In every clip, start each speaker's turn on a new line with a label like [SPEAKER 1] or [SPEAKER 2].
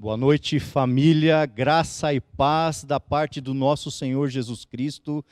[SPEAKER 1] Boa noite, família, graça e paz da parte do nosso Senhor Jesus Cristo.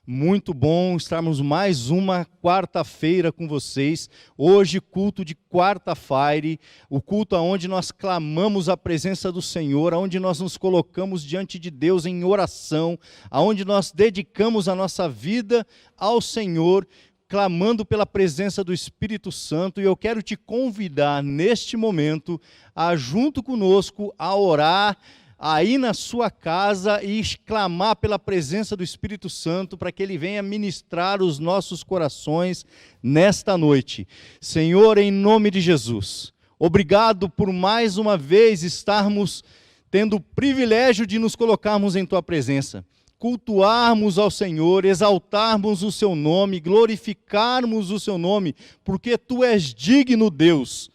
[SPEAKER 1] Muito bom estarmos mais uma quarta-feira com vocês. Hoje, culto de quarta-feira, o culto onde nós clamamos a presença do Senhor, onde nós nos colocamos diante de Deus em oração, onde nós dedicamos a nossa vida ao Senhor, clamando pela presença do Espírito Santo, e eu quero te convidar neste momento a junto conosco a orar aí na sua casa e clamar pela presença do Espírito Santo para que ele venha ministrar os nossos corações nesta noite. Senhor, em nome de Jesus, obrigado por mais uma vez estarmos tendo o privilégio de nos colocarmos em tua presença, cultuarmos ao Senhor, exaltarmos o seu nome, glorificarmos o seu nome, porque tu és digno, Deus,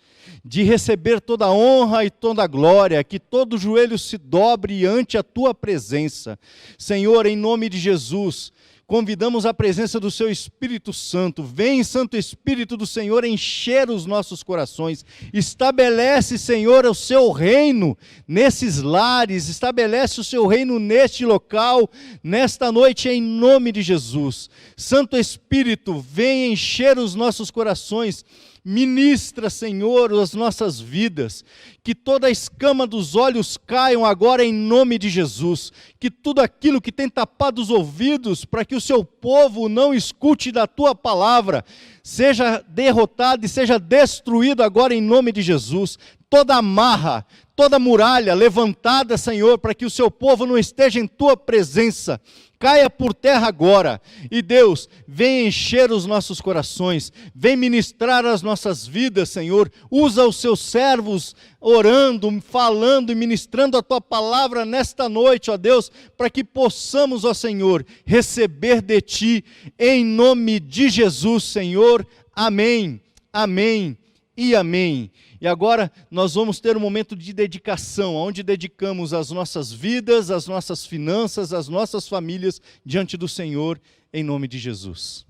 [SPEAKER 1] de receber toda a honra e toda a glória, que todo joelho se dobre ante a tua presença. Senhor, em nome de Jesus, convidamos a presença do seu Espírito Santo. Vem, Santo Espírito do Senhor, encher os nossos corações. Estabelece, Senhor, o seu reino nesses lares. Estabelece o seu reino neste local, nesta noite, em nome de Jesus. Santo Espírito, vem encher os nossos corações. Ministra, Senhor, as nossas vidas, que toda a escama dos olhos caiam agora em nome de Jesus, que tudo aquilo que tem tapado os ouvidos para que o seu povo não escute da tua palavra, seja derrotado e seja destruído agora em nome de Jesus. Toda amarra, toda muralha levantada, Senhor, para que o seu povo não esteja em tua presença, caia por terra agora. E Deus, vem encher os nossos corações, vem ministrar as nossas vidas, Senhor. Usa os seus servos orando, falando e ministrando a tua palavra nesta noite, ó Deus, para que possamos, ó Senhor, receber de ti, em nome de Jesus, Senhor. Amém, amém e amém. E agora nós vamos ter um momento de dedicação, onde dedicamos as nossas vidas, as nossas finanças, as nossas famílias diante do Senhor, em nome de Jesus.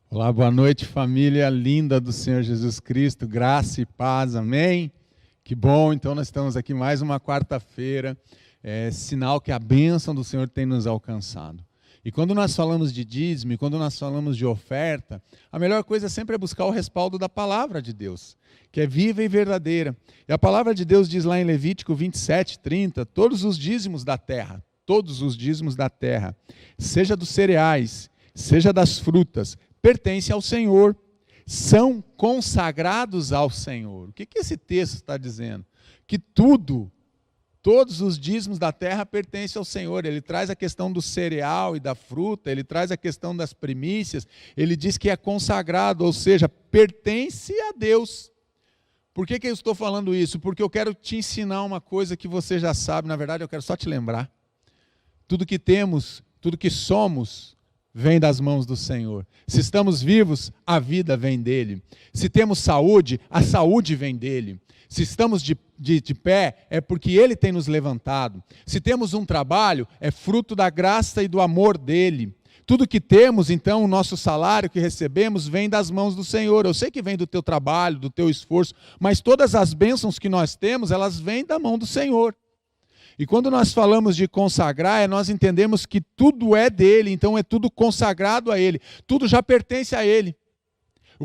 [SPEAKER 2] Olá, boa noite, família linda do Senhor Jesus Cristo, graça e paz, amém? Que bom, então nós estamos aqui mais uma quarta-feira, sinal que a bênção do Senhor tem nos alcançado. E quando nós falamos de dízimo, e quando nós falamos de oferta, a melhor coisa sempre é buscar o respaldo da palavra de Deus, que é viva e verdadeira. E a palavra de Deus diz lá em Levítico 27:30, todos os dízimos da terra, seja dos cereais, seja das frutas, pertencem ao Senhor, são consagrados ao Senhor. O que esse texto está dizendo? Que todos os dízimos da terra pertencem ao Senhor. Ele traz a questão do cereal e da fruta, ele traz a questão das primícias, ele diz que é consagrado, ou seja, pertence a Deus. Por que eu estou falando isso? Porque eu quero te ensinar uma coisa que você já sabe, na verdade eu quero só te lembrar. Tudo que temos, tudo que somos, vem das mãos do Senhor. Se estamos vivos, a vida vem dele. Se temos saúde, a saúde vem dele. Se estamos de pé, é porque Ele tem nos levantado. Se temos um trabalho, é fruto da graça e do amor dEle. Tudo que temos, então, o nosso salário que recebemos, vem das mãos do Senhor. Eu sei que vem do teu trabalho, do teu esforço, mas todas as bênçãos que nós temos, elas vêm da mão do Senhor. E quando nós falamos de consagrar, nós entendemos que tudo é dEle, então é tudo consagrado a Ele. Tudo já pertence a Ele.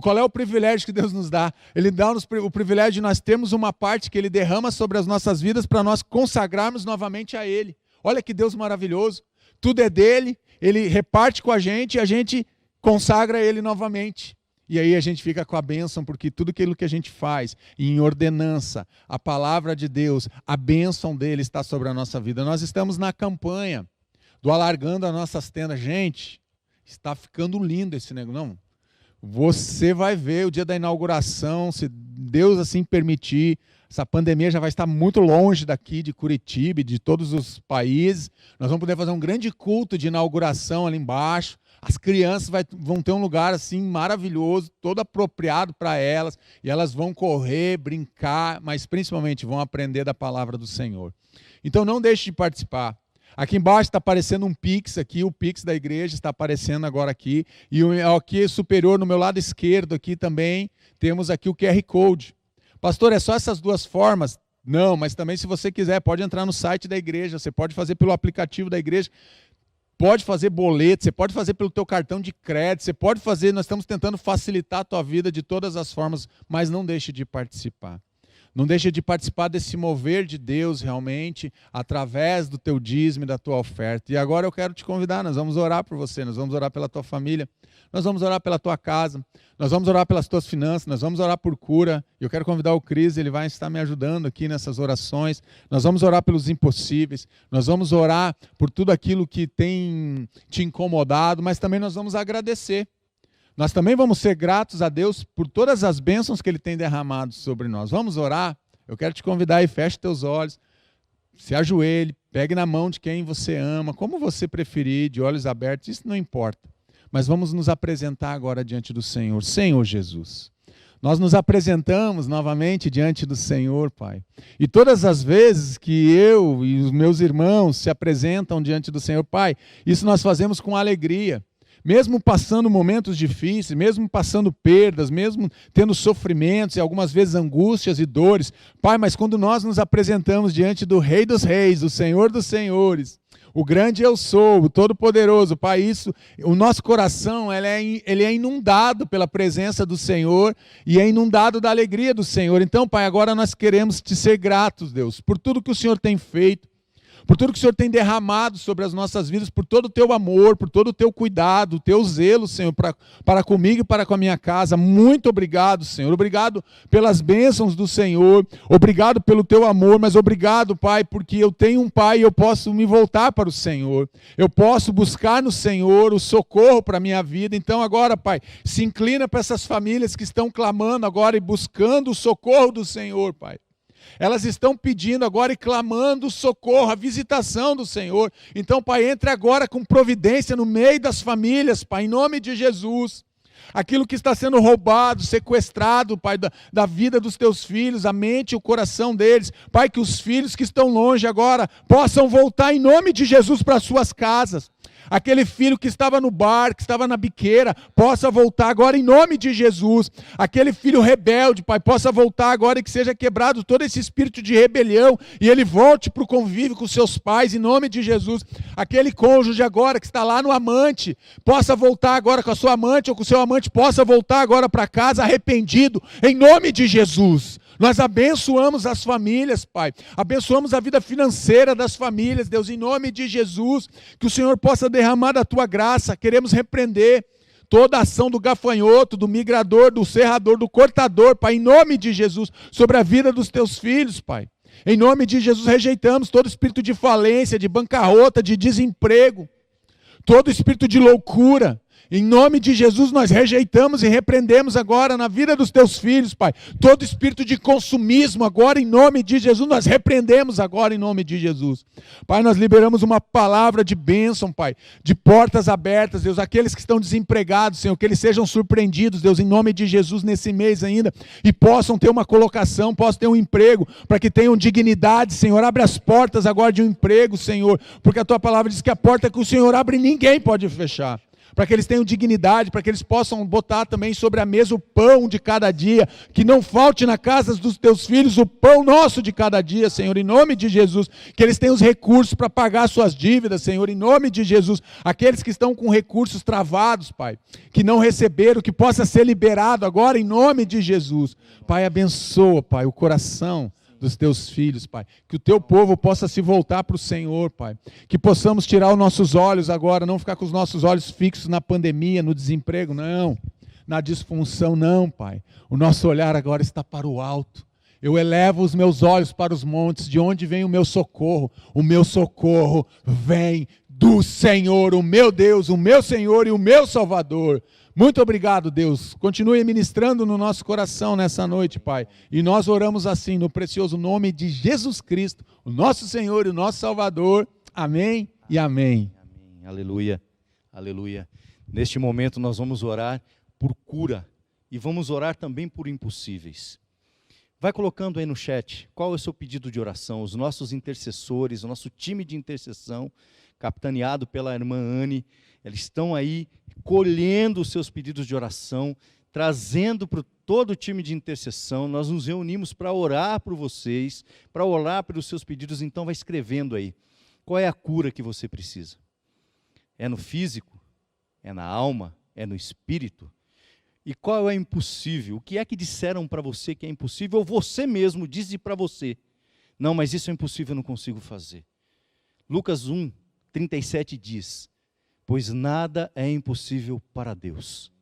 [SPEAKER 2] Qual é o privilégio que Deus nos dá? Ele dá-nos o privilégio de nós termos uma parte que Ele derrama sobre as nossas vidas para nós consagrarmos novamente a Ele. Olha que Deus maravilhoso. Tudo é dEle, Ele reparte com a gente e a gente consagra Ele novamente. E aí a gente fica com a bênção, porque tudo aquilo que a gente faz em ordenança, a palavra de Deus, a bênção dEle está sobre a nossa vida. Nós estamos na campanha do Alargando as Nossas Tendas. Gente, está ficando lindo esse negócio, não? Você vai ver o dia da inauguração, se Deus assim permitir. Essa pandemia já vai estar muito longe daqui, de Curitiba e de todos os países. Nós vamos poder fazer um grande culto de inauguração ali embaixo. As crianças vão ter um lugar assim maravilhoso, todo apropriado para elas. E elas vão correr, brincar, mas principalmente vão aprender da palavra do Senhor. Então não deixe de participar. Aqui embaixo está aparecendo um Pix aqui, o Pix da igreja está aparecendo agora aqui. E aqui superior, no meu lado esquerdo aqui também, temos aqui o QR Code. Pastor, é só essas duas formas? Não, mas também se você quiser, pode entrar no site da igreja, você pode fazer pelo aplicativo da igreja, pode fazer boleto, você pode fazer pelo teu cartão de crédito, você pode fazer, nós estamos tentando facilitar a tua vida de todas as formas, mas não deixe de participar. Não deixe de participar desse mover de Deus realmente, através do teu dízimo e da tua oferta. E agora eu quero te convidar, nós vamos orar por você, nós vamos orar pela tua família, nós vamos orar pela tua casa, nós vamos orar pelas tuas finanças, nós vamos orar por cura. Eu quero convidar o Cris, ele vai estar me ajudando aqui nessas orações. Nós vamos orar pelos impossíveis, nós vamos orar por tudo aquilo que tem te incomodado, mas também nós vamos agradecer. Nós também vamos ser gratos a Deus por todas as bênçãos que Ele tem derramado sobre nós. Vamos orar? Eu quero te convidar aí, feche teus olhos, se ajoelhe, pegue na mão de quem você ama, como você preferir, de olhos abertos, isso não importa. Mas vamos nos apresentar agora diante do Senhor. Senhor Jesus, nós nos apresentamos novamente diante do Senhor, Pai. E todas as vezes que eu e os meus irmãos se apresentam diante do Senhor, Pai, isso nós fazemos com alegria. Mesmo passando momentos difíceis, mesmo passando perdas, mesmo tendo sofrimentos e algumas vezes angústias e dores. Pai, mas quando nós nos apresentamos diante do Rei dos Reis, do Senhor dos Senhores, o grande eu sou, o Todo-Poderoso, Pai, isso, o nosso coração ele é inundado pela presença do Senhor e é inundado da alegria do Senhor. Então, Pai, agora nós queremos te ser gratos, Deus, por tudo que o Senhor tem feito, por tudo que o Senhor tem derramado sobre as nossas vidas, por todo o teu amor, por todo o teu cuidado, o teu zelo, Senhor, para comigo e para com a minha casa. Muito obrigado, Senhor. Obrigado pelas bênçãos do Senhor. Obrigado pelo teu amor, mas obrigado, Pai, porque eu tenho um Pai e eu posso me voltar para o Senhor. Eu posso buscar no Senhor o socorro para a minha vida. Então agora, Pai, se inclina para essas famílias que estão clamando agora e buscando o socorro do Senhor, Pai. Elas estão pedindo agora e clamando socorro, a visitação do Senhor. Então, Pai, entre agora com providência no meio das famílias, Pai, em nome de Jesus. Aquilo que está sendo roubado, sequestrado, Pai, da vida dos teus filhos, a mente e o coração deles. Pai, que os filhos que estão longe agora possam voltar em nome de Jesus para as suas casas. Aquele filho que estava no bar, que estava na biqueira, possa voltar agora em nome de Jesus. Aquele filho rebelde, Pai, possa voltar agora e que seja quebrado todo esse espírito de rebelião e ele volte para o convívio com seus pais em nome de Jesus. Aquele cônjuge agora que está lá no amante, possa voltar agora com a sua amante ou com o seu amante, possa voltar agora para casa arrependido em nome de Jesus. Nós abençoamos as famílias, Pai. Abençoamos a vida financeira das famílias, Deus, em nome de Jesus. Que o Senhor possa derramar da tua graça. Queremos repreender toda a ação do gafanhoto, do migrador, do serrador, do cortador, Pai, em nome de Jesus, sobre a vida dos teus filhos, Pai. Em nome de Jesus, rejeitamos todo espírito de falência, de bancarrota, de desemprego, todo espírito de loucura. Em nome de Jesus nós rejeitamos e repreendemos agora na vida dos teus filhos, Pai. Todo espírito de consumismo agora em nome de Jesus nós repreendemos agora em nome de Jesus. Pai, nós liberamos uma palavra de bênção, Pai, de portas abertas, Deus, aqueles que estão desempregados, Senhor, que eles sejam surpreendidos, Deus, em nome de Jesus nesse mês ainda e possam ter uma colocação, possam ter um emprego, para que tenham dignidade, Senhor. Abre as portas agora de um emprego, Senhor, porque a tua palavra diz que a porta que o Senhor abre ninguém pode fechar. Para que eles tenham dignidade, para que eles possam botar também sobre a mesa o pão de cada dia, que não falte na casa dos teus filhos o pão nosso de cada dia, Senhor, em nome de Jesus, que eles tenham os recursos para pagar suas dívidas, Senhor, em nome de Jesus, aqueles que estão com recursos travados, Pai, que não receberam, que possa ser liberado agora em nome de Jesus. Pai, abençoa, Pai, o coração dos teus filhos, Pai, que o teu povo possa se voltar para o Senhor, Pai, que possamos tirar os nossos olhos agora, não ficar com os nossos olhos fixos na pandemia, no desemprego, não, na disfunção, não, Pai, o nosso olhar agora está para o alto. Eu elevo os meus olhos para os montes, de onde vem o meu socorro vem do Senhor, o meu Deus, o meu Senhor e o meu Salvador. Muito obrigado, Deus. Continue ministrando no nosso coração nessa noite, Pai. E nós oramos assim, no precioso nome de Jesus Cristo, o nosso Senhor e o nosso Salvador. Amém e amém.
[SPEAKER 1] Amém. Aleluia. Aleluia. Neste momento nós vamos orar por cura e vamos orar também por impossíveis. Vai colocando aí no chat qual é o seu pedido de oração. Os nossos intercessores, o nosso time de intercessão, capitaneado pela irmã Anne, eles estão aí colhendo os seus pedidos de oração, trazendo todo o time de intercessão, nós nos reunimos para orar por vocês, para orar pelos seus pedidos. Então vai escrevendo aí, qual é a cura que você precisa? É no físico? É na alma? É no espírito? E qual é impossível? O que é que disseram para você que é impossível? Ou você mesmo disse para você, não, mas isso é impossível, eu não consigo fazer. Lucas 1:37 diz, pois nada é impossível para Deus.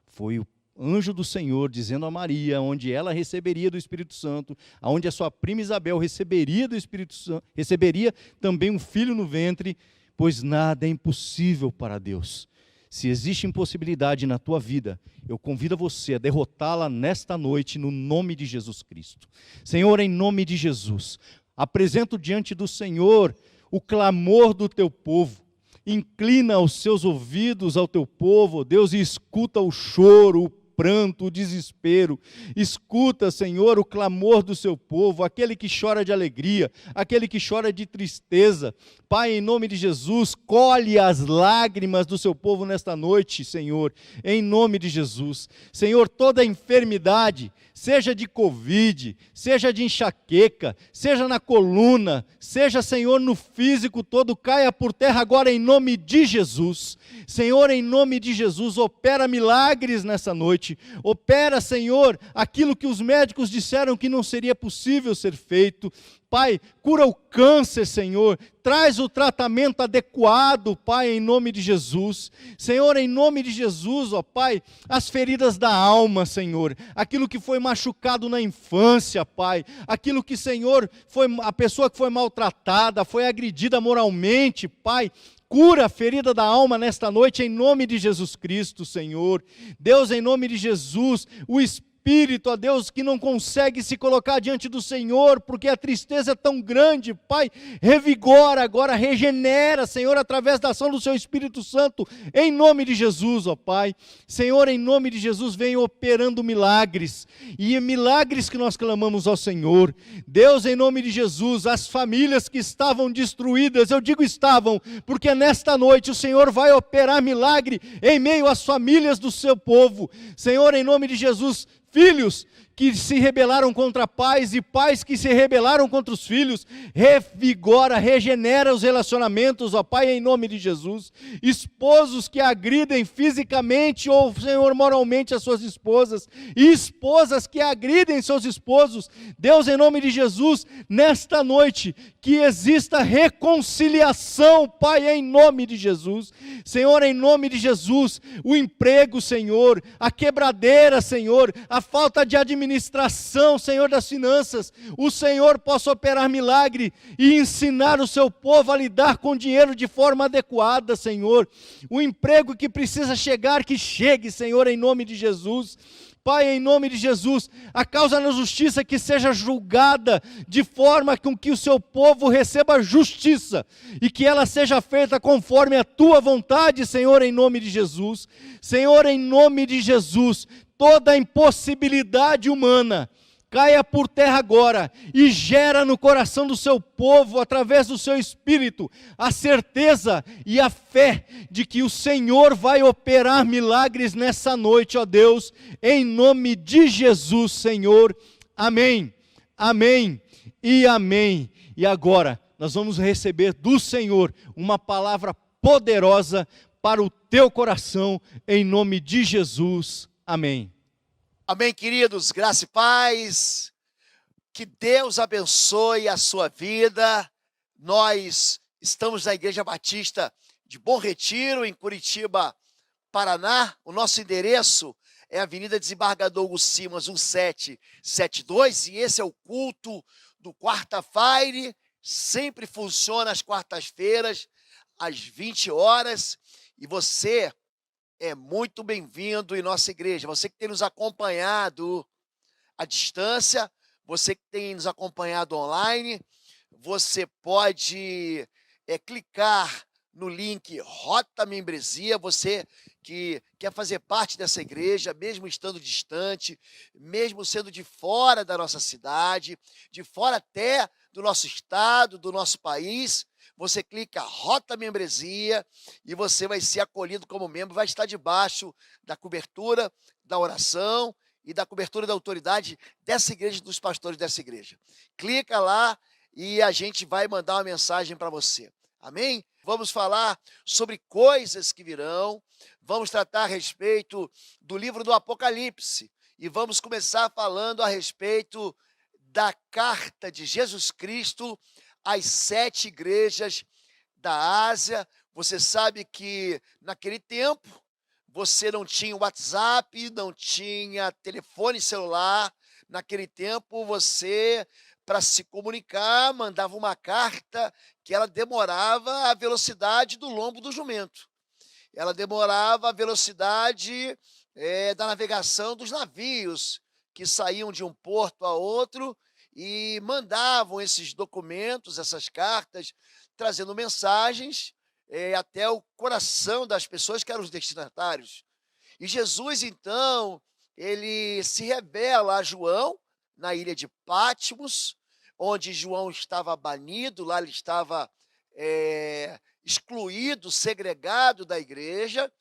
[SPEAKER 1] Foi o anjo do Senhor dizendo a Maria, onde ela receberia do Espírito Santo, onde a sua prima Isabel receberia do Espírito Santo, receberia também um filho no ventre, pois nada é impossível para Deus. Se existe impossibilidade na tua vida, eu convido você a derrotá-la nesta noite, no nome de Jesus Cristo. Senhor, em nome de Jesus, apresento diante do Senhor o clamor do teu povo. Inclina os seus ouvidos ao teu povo, Deus, e escuta o choro, o pranto, o desespero. Escuta, Senhor, o clamor do seu povo, aquele que chora de alegria, aquele que chora de tristeza. Pai, em nome de Jesus, colhe as lágrimas do seu povo nesta noite, Senhor, em nome de Jesus. Senhor, toda enfermidade, seja de Covid, seja de enxaqueca, seja na coluna, seja, Senhor, no físico todo, caia por terra agora em nome de Jesus. Senhor, em nome de Jesus, opera milagres nessa noite. Opera, Senhor, aquilo que os médicos disseram que não seria possível ser feito. Pai, cura o câncer, Senhor, traz o tratamento adequado, Pai, em nome de Jesus. Senhor, em nome de Jesus, ó Pai, as feridas da alma, Senhor, aquilo que foi machucado na infância, Pai, aquilo que, Senhor, foi a pessoa que foi maltratada, foi agredida moralmente, Pai, cura a ferida da alma nesta noite, em nome de Jesus Cristo, Senhor. Deus, em nome de Jesus, o Espírito, ó Deus, que não consegue se colocar diante do Senhor, porque a tristeza é tão grande, Pai, revigora agora, regenera, Senhor, através da ação do Seu Espírito Santo, em nome de Jesus, ó Pai. Senhor, em nome de Jesus, vem operando milagres, e milagres que nós clamamos ao Senhor. Deus, em nome de Jesus, as famílias que estavam destruídas, eu digo estavam, porque nesta noite o Senhor vai operar milagre em meio às famílias do seu povo. Senhor, em nome de Jesus, filhos que se rebelaram contra pais e pais que se rebelaram contra os filhos, revigora, regenera os relacionamentos, ó Pai, em nome de Jesus. Esposos que agridem fisicamente ou, Senhor, moralmente as suas esposas, e esposas que agridem seus esposos, Deus, em nome de Jesus, nesta noite, que exista reconciliação, Pai, em nome de Jesus. Senhor, em nome de Jesus, o emprego, Senhor, a quebradeira, Senhor, a falta de administração, Senhor, das finanças, o Senhor possa operar milagre e ensinar o seu povo a lidar com dinheiro de forma adequada, Senhor. O emprego que precisa chegar, que chegue, Senhor, em nome de Jesus. Pai, em nome de Jesus, a causa na justiça que seja julgada de forma com que o seu povo receba justiça e que ela seja feita conforme a tua vontade, Senhor, em nome de Jesus. Senhor, em nome de Jesus, toda impossibilidade humana caia por terra agora e gera no coração do seu povo, através do seu Espírito, a certeza e a fé de que o Senhor vai operar milagres nessa noite, ó Deus, em nome de Jesus, Senhor. Amém, amém e amém. E agora nós vamos receber do Senhor uma palavra poderosa para o teu coração, em nome de Jesus. Amém.
[SPEAKER 3] Amém, queridos, graça e paz, que Deus abençoe a sua vida. Nós estamos na Igreja Batista de Bom Retiro, em Curitiba, Paraná. O nosso endereço é a Avenida Desembargador Hugo Simas, 1772, e esse é o culto do quarta-feira, sempre funciona às quartas-feiras, às 20 horas, e você é muito bem-vindo em nossa igreja. Você que tem nos acompanhado à distância, você que tem nos acompanhado online, você pode clicar no link Rota Membresia, você que quer fazer parte dessa igreja, mesmo estando distante, mesmo sendo de fora da nossa cidade, de fora até do nosso estado, do nosso país, você clica Rota Membresia e você vai ser acolhido como membro, vai estar debaixo da cobertura da oração e da cobertura da autoridade dessa igreja, dos pastores dessa igreja. Clica lá e a gente vai mandar uma mensagem para você. Amém? Vamos falar sobre coisas que virão, vamos tratar a respeito do livro do Apocalipse e vamos começar falando a respeito da carta de Jesus Cristo às 7 igrejas da Ásia. Você sabe que naquele tempo você não tinha WhatsApp, não tinha telefone celular. Naquele tempo você, para se comunicar, mandava uma carta que ela demorava a velocidade do lombo do jumento. Ela demorava a velocidade da navegação dos navios que saíam de um porto a outro e mandavam esses documentos, essas cartas, trazendo mensagens até o coração das pessoas que eram os destinatários. E Jesus, então, ele se revela a João na ilha de Patmos, onde João estava banido, lá ele estava excluído, segregado da igreja,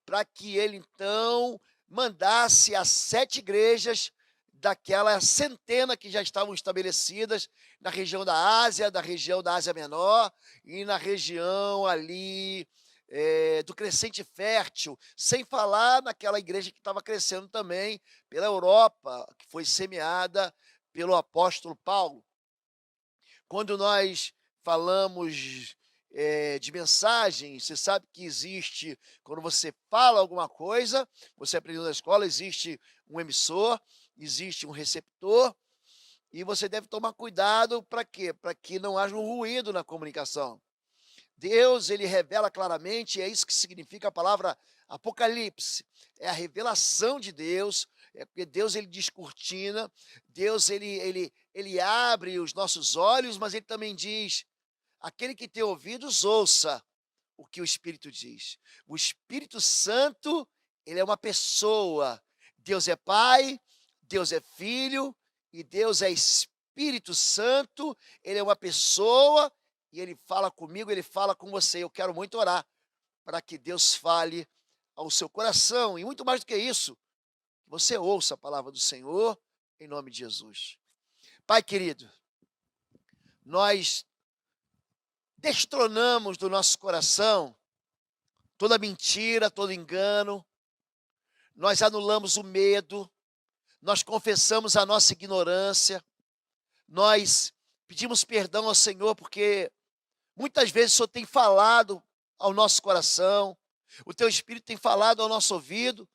[SPEAKER 3] para que ele, então, mandasse as 7 igrejas daquela centena que já estavam estabelecidas na região da Ásia Menor e na região ali do Crescente Fértil, sem falar naquela igreja que estava crescendo também pela Europa, que foi semeada pelo apóstolo Paulo. Quando nós falamos de mensagem, você sabe que existe, quando você fala alguma coisa, você aprendeu na escola, existe um emissor, existe um receptor, e você deve tomar cuidado para quê? Para que não haja um ruído na comunicação. Deus, ele revela claramente, é isso que significa a palavra Apocalipse, é a revelação de Deus, porque Deus, ele descortina, Deus, ele abre os nossos olhos, mas ele também diz, aquele que tem ouvidos, ouça o que o Espírito diz. O Espírito Santo, ele é uma pessoa, Deus é Pai, Deus é Filho, e Deus é Espírito Santo, ele é uma pessoa, e ele fala comigo, ele fala com você. Eu quero muito orar para que Deus fale ao seu coração, e muito mais do que isso, que você ouça a palavra do Senhor, em nome de Jesus. Pai querido, nós destronamos do nosso coração toda mentira, todo engano, nós anulamos o medo, nós confessamos a nossa ignorância, nós pedimos perdão ao Senhor, porque muitas vezes o Senhor tem falado ao nosso coração, o Teu Espírito tem falado ao nosso ouvido,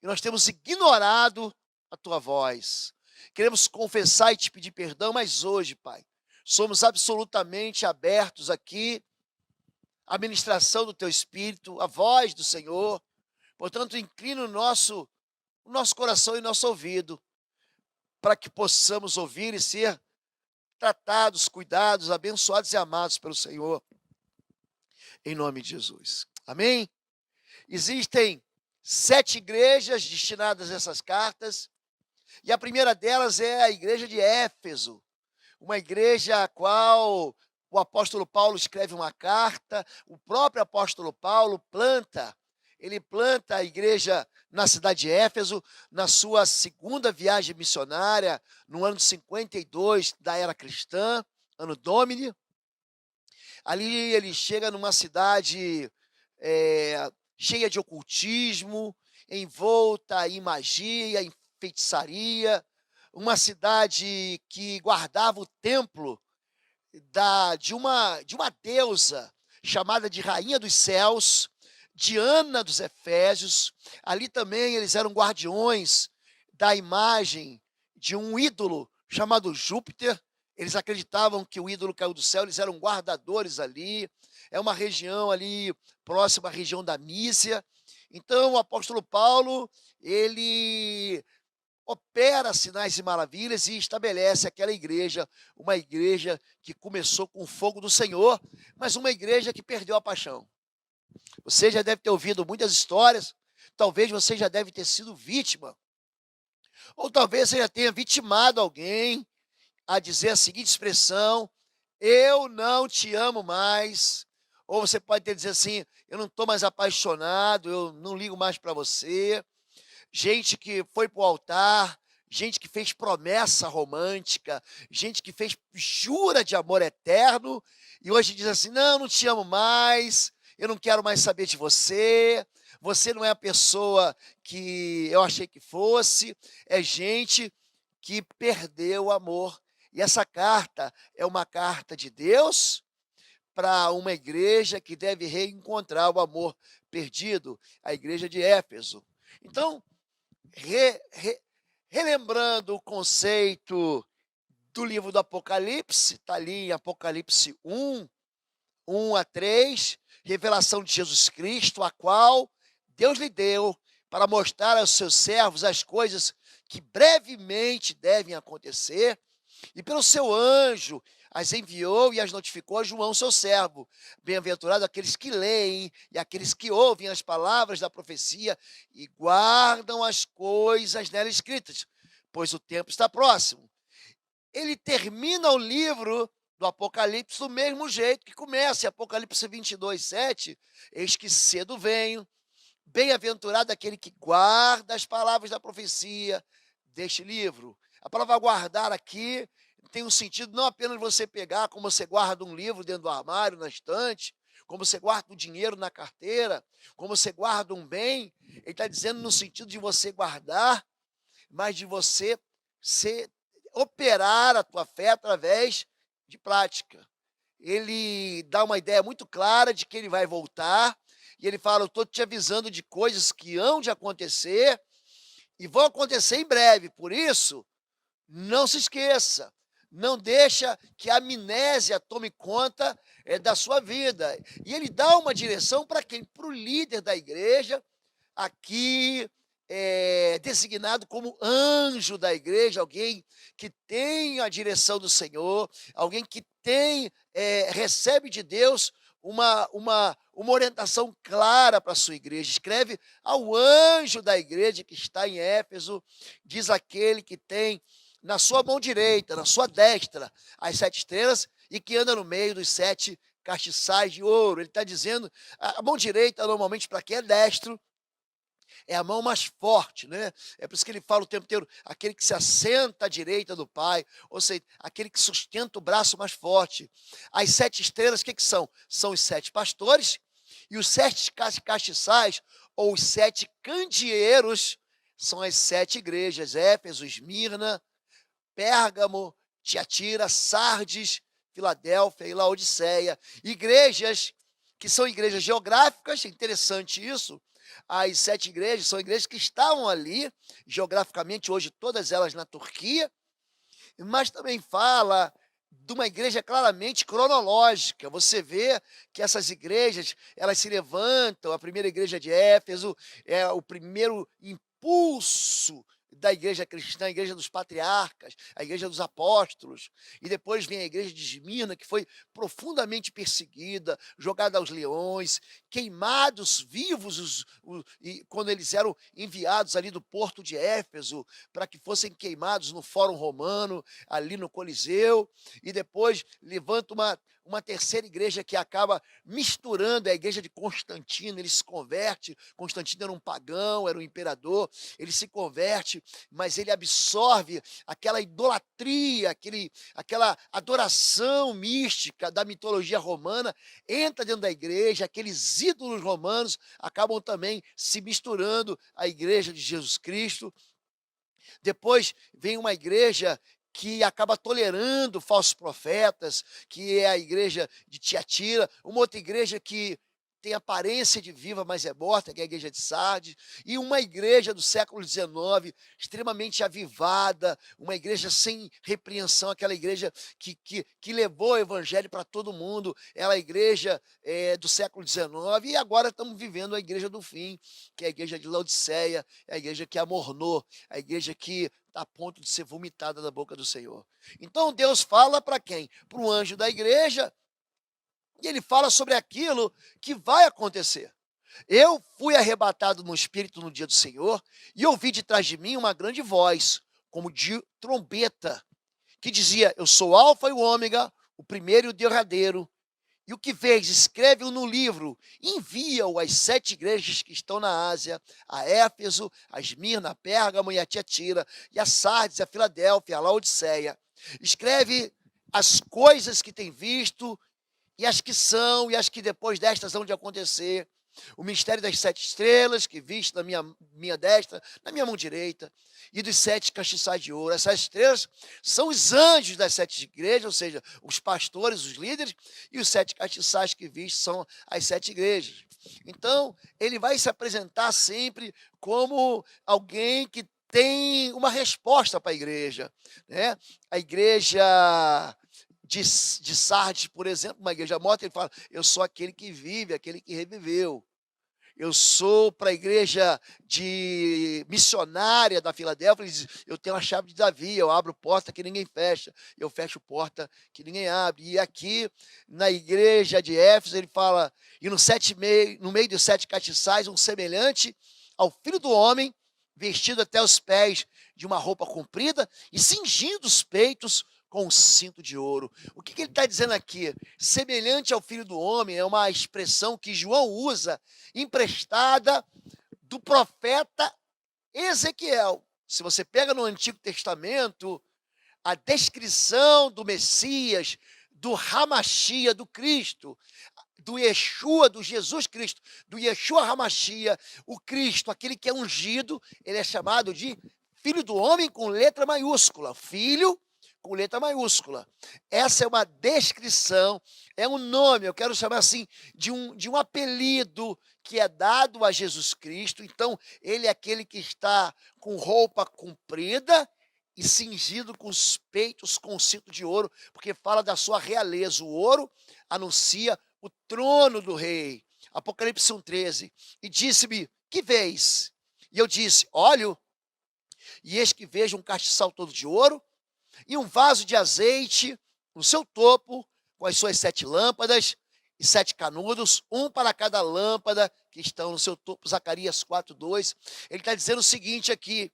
[SPEAKER 3] e nós temos ignorado a Tua voz. Queremos confessar e Te pedir perdão, mas hoje, Pai, somos absolutamente abertos aqui à ministração do Teu Espírito, à voz do Senhor. Portanto, inclina o nosso coração e nosso ouvido, para que possamos ouvir e ser tratados, cuidados, abençoados e amados pelo Senhor, em nome de Jesus. Amém? Existem 7 igrejas destinadas a essas cartas, e a primeira delas é a igreja de Éfeso, uma igreja a qual o apóstolo Paulo escreve uma carta, o próprio apóstolo Paulo ele planta a igreja na cidade de Éfeso, na sua segunda viagem missionária, no ano 52 da era cristã, ano Domini. Ali ele chega numa cidade cheia de ocultismo, envolta em magia, em feitiçaria, uma cidade que guardava o templo de uma deusa chamada de Rainha dos Céus, Diana dos Efésios. Ali também eles eram guardiões da imagem de um ídolo chamado Júpiter. Eles acreditavam que o ídolo caiu do céu, eles eram guardadores ali. É uma região ali próxima à região da Mísia. Então o apóstolo Paulo, ele opera sinais e maravilhas e estabelece aquela igreja, uma igreja que começou com o fogo do Senhor, mas uma igreja que perdeu a paixão. Você já deve ter ouvido muitas histórias, talvez você já deve ter sido vítima, ou talvez você já tenha vitimado alguém a dizer a seguinte expressão: eu não te amo mais. Ou você pode ter dizer assim: eu não estou mais apaixonado, eu não ligo mais para você. gente que foi para o altar, gente que fez promessa romântica, gente que fez jura de amor eterno, e hoje diz assim: não, não te amo mais, eu não quero mais saber de você, você não é a pessoa que eu achei que fosse. É gente que perdeu o amor. E essa carta é uma carta de Deus para uma igreja que deve reencontrar o amor perdido, a igreja de Éfeso. Então, relembrando o conceito do livro do Apocalipse, está ali em Apocalipse 1 a 3, revelação de Jesus Cristo, a qual Deus lhe deu para mostrar aos seus servos as coisas que brevemente devem acontecer, e pelo seu anjo as enviou e as notificou a João, seu servo. Bem-aventurado aqueles que leem e aqueles que ouvem as palavras da profecia e guardam as coisas nela escritas, pois o tempo está próximo. Ele termina o livro do Apocalipse do mesmo jeito que começa, em Apocalipse 22, 7, eis que cedo venho, bem-aventurado aquele que guarda as palavras da profecia deste livro. A palavra guardar aqui tem um sentido não apenas você pegar, como você guarda um livro dentro do armário, na estante, como você guarda o dinheiro na carteira, como você guarda um bem. Ele está dizendo no sentido de você guardar, mas de você operar a tua fé através de prática. Ele dá uma ideia muito clara de que ele vai voltar, e ele fala: eu estou te avisando de coisas que hão de acontecer, e vão acontecer em breve. Por isso, não se esqueça, não deixa que a amnésia tome conta da sua vida. E ele dá uma direção para quem? Para o líder da igreja, aqui designado como anjo da igreja, alguém que tem a direção do Senhor, alguém que recebe de Deus uma orientação clara para a sua igreja. Escreve ao anjo da igreja que está em Éfeso, diz aquele que tem na sua mão direita, na sua destra, as 7 estrelas, e que anda no meio dos 7 castiçais de ouro. Ele está dizendo, a mão direita, normalmente, para quem é destro, é a mão mais forte, né? É por isso que ele fala o tempo inteiro, aquele que se assenta à direita do Pai, ou seja, aquele que sustenta o braço mais forte. As 7 estrelas, o que são? São os 7 pastores, e os 7 castiçais, ou os 7 candeeiros, são as 7 igrejas: Éfeso, Esmirna, Pérgamo, Tiatira, Sardes, Filadélfia e Laodiceia. Igrejas que são igrejas geográficas, é interessante isso. As 7 igrejas são igrejas que estavam ali, geograficamente, hoje todas elas na Turquia, mas também fala de uma igreja claramente cronológica. Você vê que essas igrejas, elas se levantam. A primeira igreja de Éfeso é o primeiro impulso da igreja cristã, a igreja dos patriarcas, a igreja dos apóstolos, e depois vem a igreja de Esmirna, que foi profundamente perseguida, jogada aos leões, queimados vivos, quando eles eram enviados ali do porto de Éfeso, para que fossem queimados no Fórum Romano, ali no Coliseu, e depois levanta uma terceira igreja que acaba misturando, é a igreja de Constantino. Ele se converte. Constantino era um pagão, era um imperador, ele se converte, mas ele absorve aquela idolatria, aquela adoração mística da mitologia romana, entra dentro da igreja. Aqueles ídolos romanos acabam também se misturando à igreja de Jesus Cristo. Depois vem uma igreja que acaba tolerando falsos profetas, que é a igreja de Tiatira, uma outra igreja que tem aparência de viva, mas é morta, que é a igreja de Sardes, e uma igreja do século XIX, extremamente avivada, uma igreja sem repreensão, aquela igreja que levou o evangelho para todo mundo, ela é a igreja do século XIX, e agora estamos vivendo a igreja do fim, que é a igreja de Laodiceia, é a igreja que amornou, a igreja que está a ponto de ser vomitada da boca do Senhor. Então Deus fala para quem? Para o anjo da igreja, e ele fala sobre aquilo que vai acontecer. Eu fui arrebatado no Espírito no dia do Senhor, e ouvi de trás de mim uma grande voz, como de trombeta, que dizia: eu sou o Alfa e o Ômega, o primeiro e o derradeiro, E o que fez? Escreve-o no livro, envia-o às 7 igrejas que estão na Ásia, a Éfeso, a Esmirna, a Pérgamo e a Tiatira, e a Sardes, a Filadélfia, a Laodiceia. Escreve as coisas que tem visto, e as que são, e as que depois destas hão de acontecer. O mistério das 7 estrelas, que viste na minha destra, na minha mão direita, e dos 7 castiçais de ouro. Essas estrelas são os anjos das 7 igrejas, ou seja, os pastores, os líderes, e os 7 castiçais que viste são as 7 igrejas. Então, ele vai se apresentar sempre como alguém que tem uma resposta para a igreja, né? A igreja de Sardes, por exemplo, uma igreja morta, ele fala: eu sou aquele que vive, aquele que reviveu. Eu sou para a igreja de missionária da Filadélfia, ele diz: eu tenho a chave de Davi, eu abro porta que ninguém fecha, eu fecho porta que ninguém abre. E aqui na igreja de Éfeso ele fala: e no meio dos 7 castiçais, um semelhante ao Filho do Homem, vestido até os pés de uma roupa comprida e cingindo os peitos com um cinto de ouro. O que ele está dizendo aqui? Semelhante ao Filho do Homem é uma expressão que João usa, emprestada do profeta Ezequiel. Se você pega no Antigo Testamento, a descrição do Messias, do Hamashia, do Cristo, do Yeshua, do Jesus Cristo, do Yeshua Hamashia, o Cristo, aquele que é ungido, ele é chamado de Filho do Homem com letra maiúscula. Filho com letra maiúscula. Essa é uma descrição, é um nome, eu quero chamar assim, de um apelido que é dado a Jesus Cristo. Então, ele é aquele que está com roupa comprida e cingido com os peitos com cinto de ouro, porque fala da sua realeza. O ouro anuncia o trono do rei. Apocalipse 1,13. E disse-me: que vês? E eu disse: olho, e eis que vejo um castiçal todo de ouro, e um vaso de azeite no seu topo, com as suas 7 lâmpadas e 7 canudos, um para cada lâmpada que estão no seu topo. Zacarias 4,2. Ele está dizendo o seguinte aqui,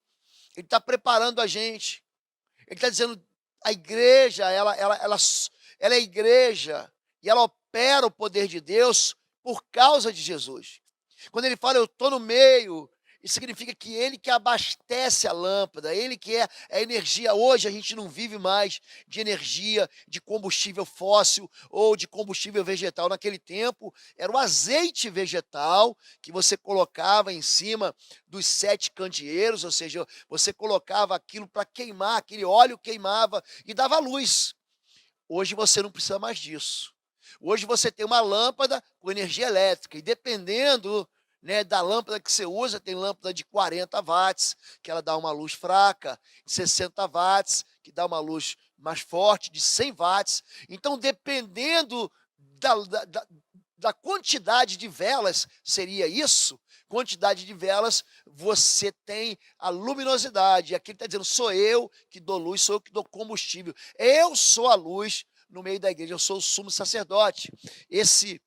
[SPEAKER 3] ele está preparando a gente, ele está dizendo: a igreja, ela é igreja, e ela opera o poder de Deus por causa de Jesus. Quando ele fala: eu estou no meio, isso significa que ele que abastece a lâmpada, ele que é a energia. Hoje a gente não vive mais de energia de combustível fóssil ou de combustível vegetal. Naquele tempo era o azeite vegetal que você colocava em cima dos 7 candeeiros, ou seja, você colocava aquilo para queimar, aquele óleo queimava e dava luz. Hoje você não precisa mais disso. Hoje você tem uma lâmpada com energia elétrica e dependendo, né, da lâmpada que você usa, tem lâmpada de 40 watts, que ela dá uma luz fraca, de 60 watts, que dá uma luz mais forte, de 100 watts. Então, dependendo da quantidade de velas, seria isso, quantidade de velas, você tem a luminosidade. Aqui ele está dizendo: sou eu que dou luz, sou eu que dou combustível. Eu sou a luz no meio da igreja, eu sou o sumo sacerdote. Esse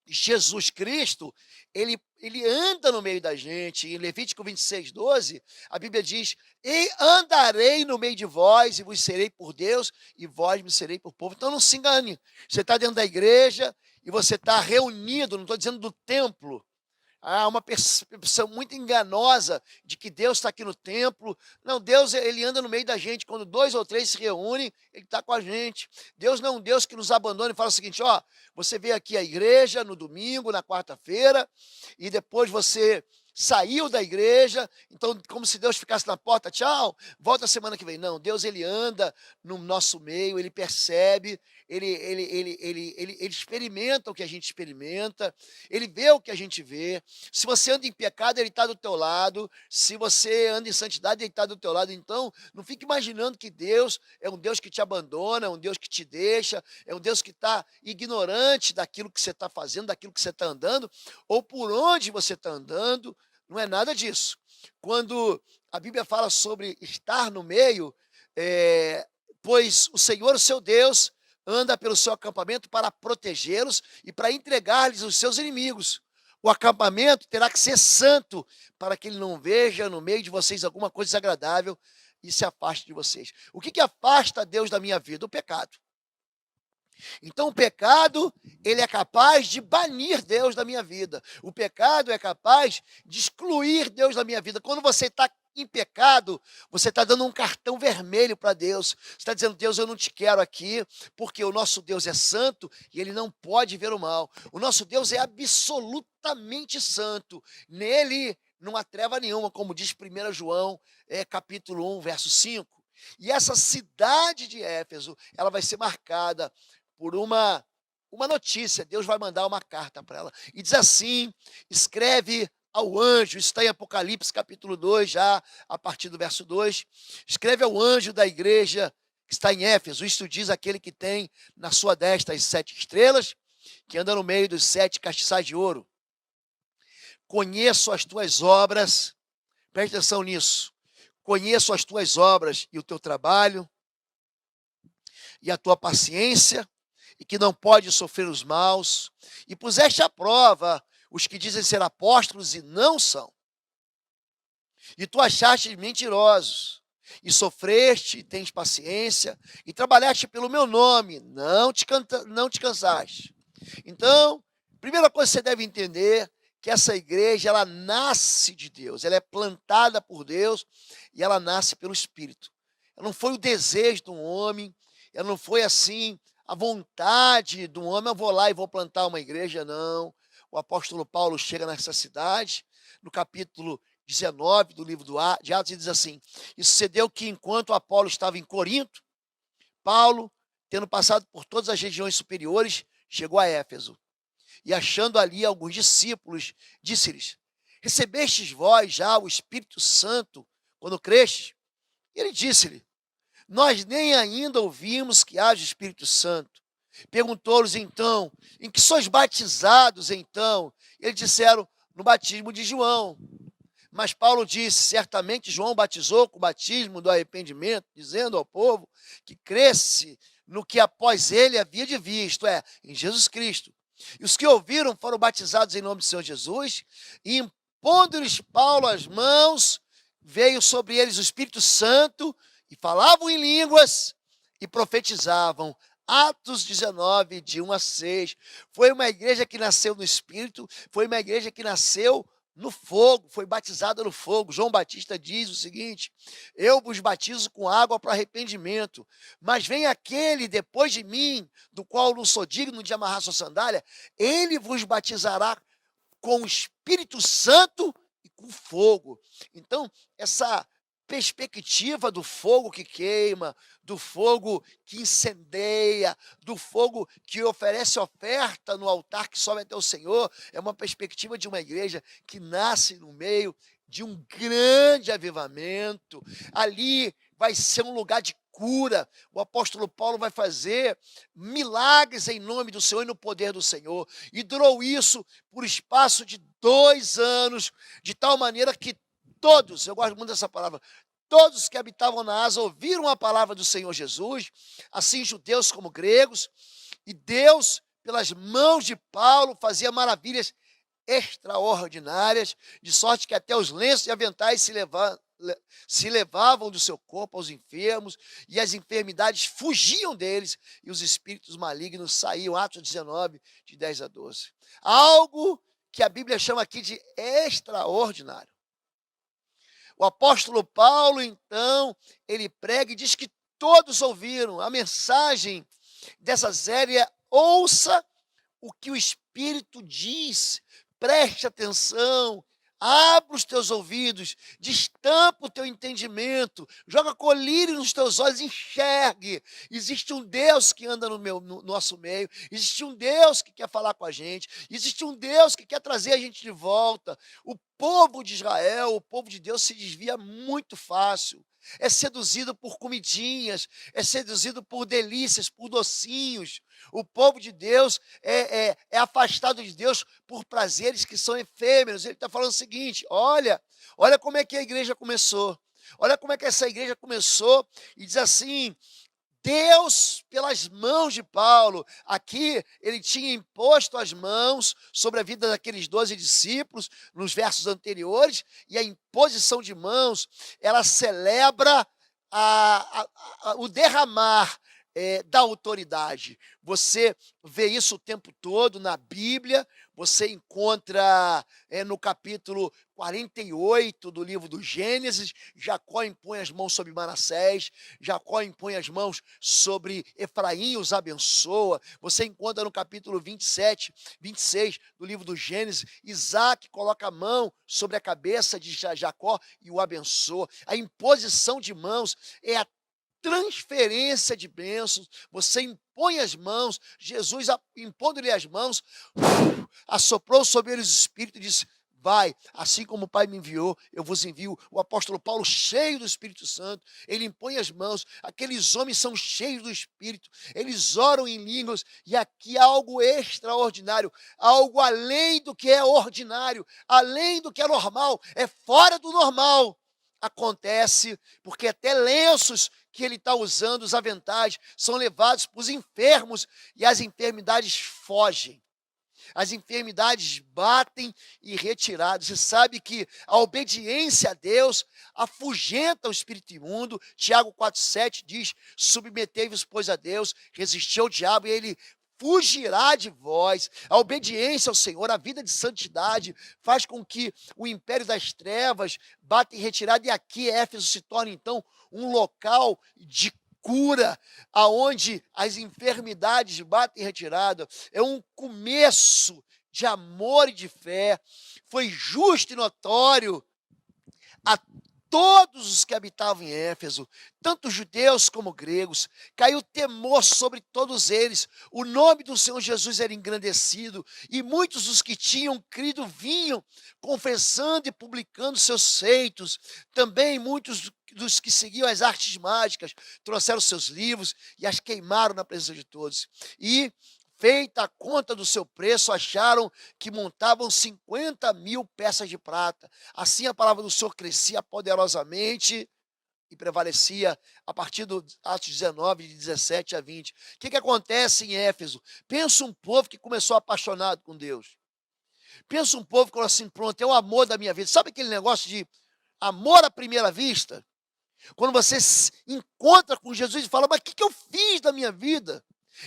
[SPEAKER 3] Jesus Cristo, ele anda no meio da gente. Em Levítico 26:12, a Bíblia diz: e andarei no meio de vós, e vos serei por Deus, e vós me serei por povo. Então não se engane, você está dentro da igreja, e você está reunido, não estou dizendo do templo. Há uma percepção muito enganosa de que Deus está aqui no templo. Não, Deus, ele anda no meio da gente. Quando 2 ou 3 se reúnem, ele está com a gente. Deus não é um Deus que nos abandona e fala o seguinte: ó, você veio aqui à igreja no domingo, na quarta-feira, e depois você saiu da igreja, então como se Deus ficasse na porta: tchau, volta a semana que vem. Não, Deus, ele anda no nosso meio, ele percebe, ele experimenta o que a gente experimenta, ele vê o que a gente vê. Se você anda em pecado, ele está do teu lado. Se você anda em santidade, ele está do teu lado. Então, não fique imaginando que Deus é um Deus que te abandona, é um Deus que te deixa, é um Deus que está ignorante daquilo que você está fazendo, daquilo que você está andando, ou por onde você está andando. Não é nada disso. Quando a Bíblia fala sobre estar no meio, pois o Senhor, o seu Deus, anda pelo seu acampamento para protegê-los e para entregar-lhes os seus inimigos. O acampamento terá que ser santo, para que ele não veja no meio de vocês alguma coisa desagradável e se afaste de vocês. O que afasta Deus da minha vida? O pecado. Então o pecado, ele é capaz de banir Deus da minha vida. O pecado é capaz de excluir Deus da minha vida. Quando você está em pecado, você está dando um cartão vermelho para Deus. Você está dizendo: Deus, eu não te quero aqui, porque o nosso Deus é santo e ele não pode ver o mal. O nosso Deus é absolutamente santo. Nele não há treva nenhuma, como diz 1 João, capítulo 1, verso 5. E essa cidade de Éfeso, ela vai ser marcada por uma notícia. Deus vai mandar uma carta para ela. E diz assim: escreve ao anjo, isso está em Apocalipse capítulo 2, já a partir do verso 2. Escreve ao anjo da igreja que está em Éfeso. Isto diz aquele que tem na sua destra as 7 estrelas, que anda no meio dos 7 castiçais de ouro. Conheço as tuas obras, preste atenção nisso. Conheço as tuas obras e o teu trabalho, e a tua paciência, e que não pode sofrer os maus, e puseste à prova os que dizem ser apóstolos e não são. E tu achaste mentirosos, e sofreste, e tens paciência, e trabalhaste pelo meu nome, não te cansaste. Então, primeira coisa que você deve entender, que essa igreja, ela nasce de Deus, ela é plantada por Deus, e ela nasce pelo Espírito. Ela não foi o desejo de um homem, ela não foi assim, a vontade de um homem: eu vou lá e vou plantar uma igreja, não. O apóstolo Paulo chega nessa cidade, no capítulo 19 do livro de Atos, e diz assim: e sucedeu que enquanto Apolo estava em Corinto, Paulo, tendo passado por todas as regiões superiores, chegou a Éfeso. E achando ali alguns discípulos, disse-lhes: recebestes vós já o Espírito Santo quando crestes? E ele disse-lhe: nós nem ainda ouvimos que haja Espírito Santo. Perguntou-lhes então: em que sois batizados então? Eles disseram: no batismo de João. Mas Paulo disse: certamente João batizou com o batismo do arrependimento, dizendo ao povo que cresce no que após ele havia de vir, isto é, em Jesus Cristo. E os que ouviram foram batizados em nome do Senhor Jesus, e impondo-lhes Paulo as mãos, veio sobre eles o Espírito Santo, e falavam em línguas e profetizavam. Atos 19, de 1 a 6. Foi uma igreja que nasceu no Espírito, foi uma igreja que nasceu no fogo, foi batizada no fogo. João Batista diz o seguinte: eu vos batizo com água para arrependimento, mas vem aquele depois de mim, do qual não sou digno de amarrar sua sandália, ele vos batizará com o Espírito Santo e com fogo. Então, essa perspectiva do fogo que queima, do fogo que incendeia, do fogo que oferece oferta no altar que sobe até o Senhor, é uma perspectiva de uma igreja que nasce no meio de um grande avivamento. Ali vai ser um lugar de cura. O apóstolo Paulo vai fazer milagres em nome do Senhor e no poder do Senhor. E durou isso por espaço de 2 anos, de tal maneira que todos, eu gosto muito dessa palavra, todos que habitavam na Ásia ouviram a palavra do Senhor Jesus, assim judeus como gregos, e Deus, pelas mãos de Paulo, fazia maravilhas extraordinárias, de sorte que até os lenços e aventais se levavam do seu corpo aos enfermos, e as enfermidades fugiam deles, e os espíritos malignos saíam. Atos 19, de 10 a 12. Algo que a Bíblia chama aqui de extraordinário. O apóstolo Paulo, então, ele prega e diz que todos ouviram. A mensagem dessa série é: ouça o que o Espírito diz, preste atenção, abra os teus ouvidos, destampa o teu entendimento, joga colírio nos teus olhos, enxergue. Existe um Deus que anda no nosso meio, existe um Deus que quer falar com a gente, existe um Deus que quer trazer a gente de volta. O povo de Israel, o povo de Deus, se desvia muito fácil. É seduzido por comidinhas, é seduzido por delícias, por docinhos. O povo de Deus é afastado de Deus por prazeres que são efêmeros. Ele está falando o seguinte: olha como é que a igreja começou. Olha como é que essa igreja começou, e diz assim: Deus, pelas mãos de Paulo, aqui ele tinha imposto as mãos sobre a vida daqueles 12 discípulos, nos versos anteriores, e a imposição de mãos, ela celebra o derramar da autoridade. Você vê isso o tempo todo na Bíblia, você encontra no capítulo 48 do livro do Gênesis, Jacó impõe as mãos sobre Manassés, Jacó impõe as mãos sobre Efraim e os abençoa. Você encontra no capítulo 27, 26 do livro do Gênesis, Isaac coloca a mão sobre a cabeça de Jacó e o abençoa. A imposição de mãos é a transferência de bênçãos. Você impõe as mãos, Jesus impondo-lhe as mãos, assoprou sobre eles o Espírito e disse: vai, assim como o Pai me enviou, eu vos envio. O apóstolo Paulo, cheio do Espírito Santo, ele impõe as mãos. Aqueles homens são cheios do Espírito, eles oram em línguas, e aqui há algo extraordinário, algo além do que é ordinário, além do que é normal, é fora do normal. Acontece porque até lenços que ele está usando, os aventais, são levados para os enfermos e as enfermidades fogem. As enfermidades batem e retiradas. Você sabe que a obediência a Deus afugenta o espírito imundo. Tiago 4,7 diz: submetei-vos, pois, a Deus, resisti ao diabo e ele fugirá de vós. A obediência ao Senhor, a vida de santidade, faz com que o império das trevas bata em retirada. E aqui Éfeso se torna, então, um local de cura, aonde as enfermidades batem em retirada. É um começo de amor e de fé. Foi justo e notório a todos os que habitavam em Éfeso, tanto judeus como gregos. Caiu temor sobre todos eles. O nome do Senhor Jesus era engrandecido, e muitos dos que tinham crido vinham confessando e publicando seus feitos. Também muitos dos que seguiam as artes mágicas trouxeram seus livros e as queimaram na presença de todos. E, feita a conta do seu preço, acharam que montavam 50.000 peças de prata. Assim a palavra do Senhor crescia poderosamente e prevalecia a partir do Atos 19, de 17 a 20. O que acontece em Éfeso? Pensa um povo que começou apaixonado com Deus. Pensa um povo que falou assim: pronto, é o amor da minha vida. Sabe aquele negócio de amor à primeira vista? Quando você se encontra com Jesus e fala: mas o que eu fiz da minha vida?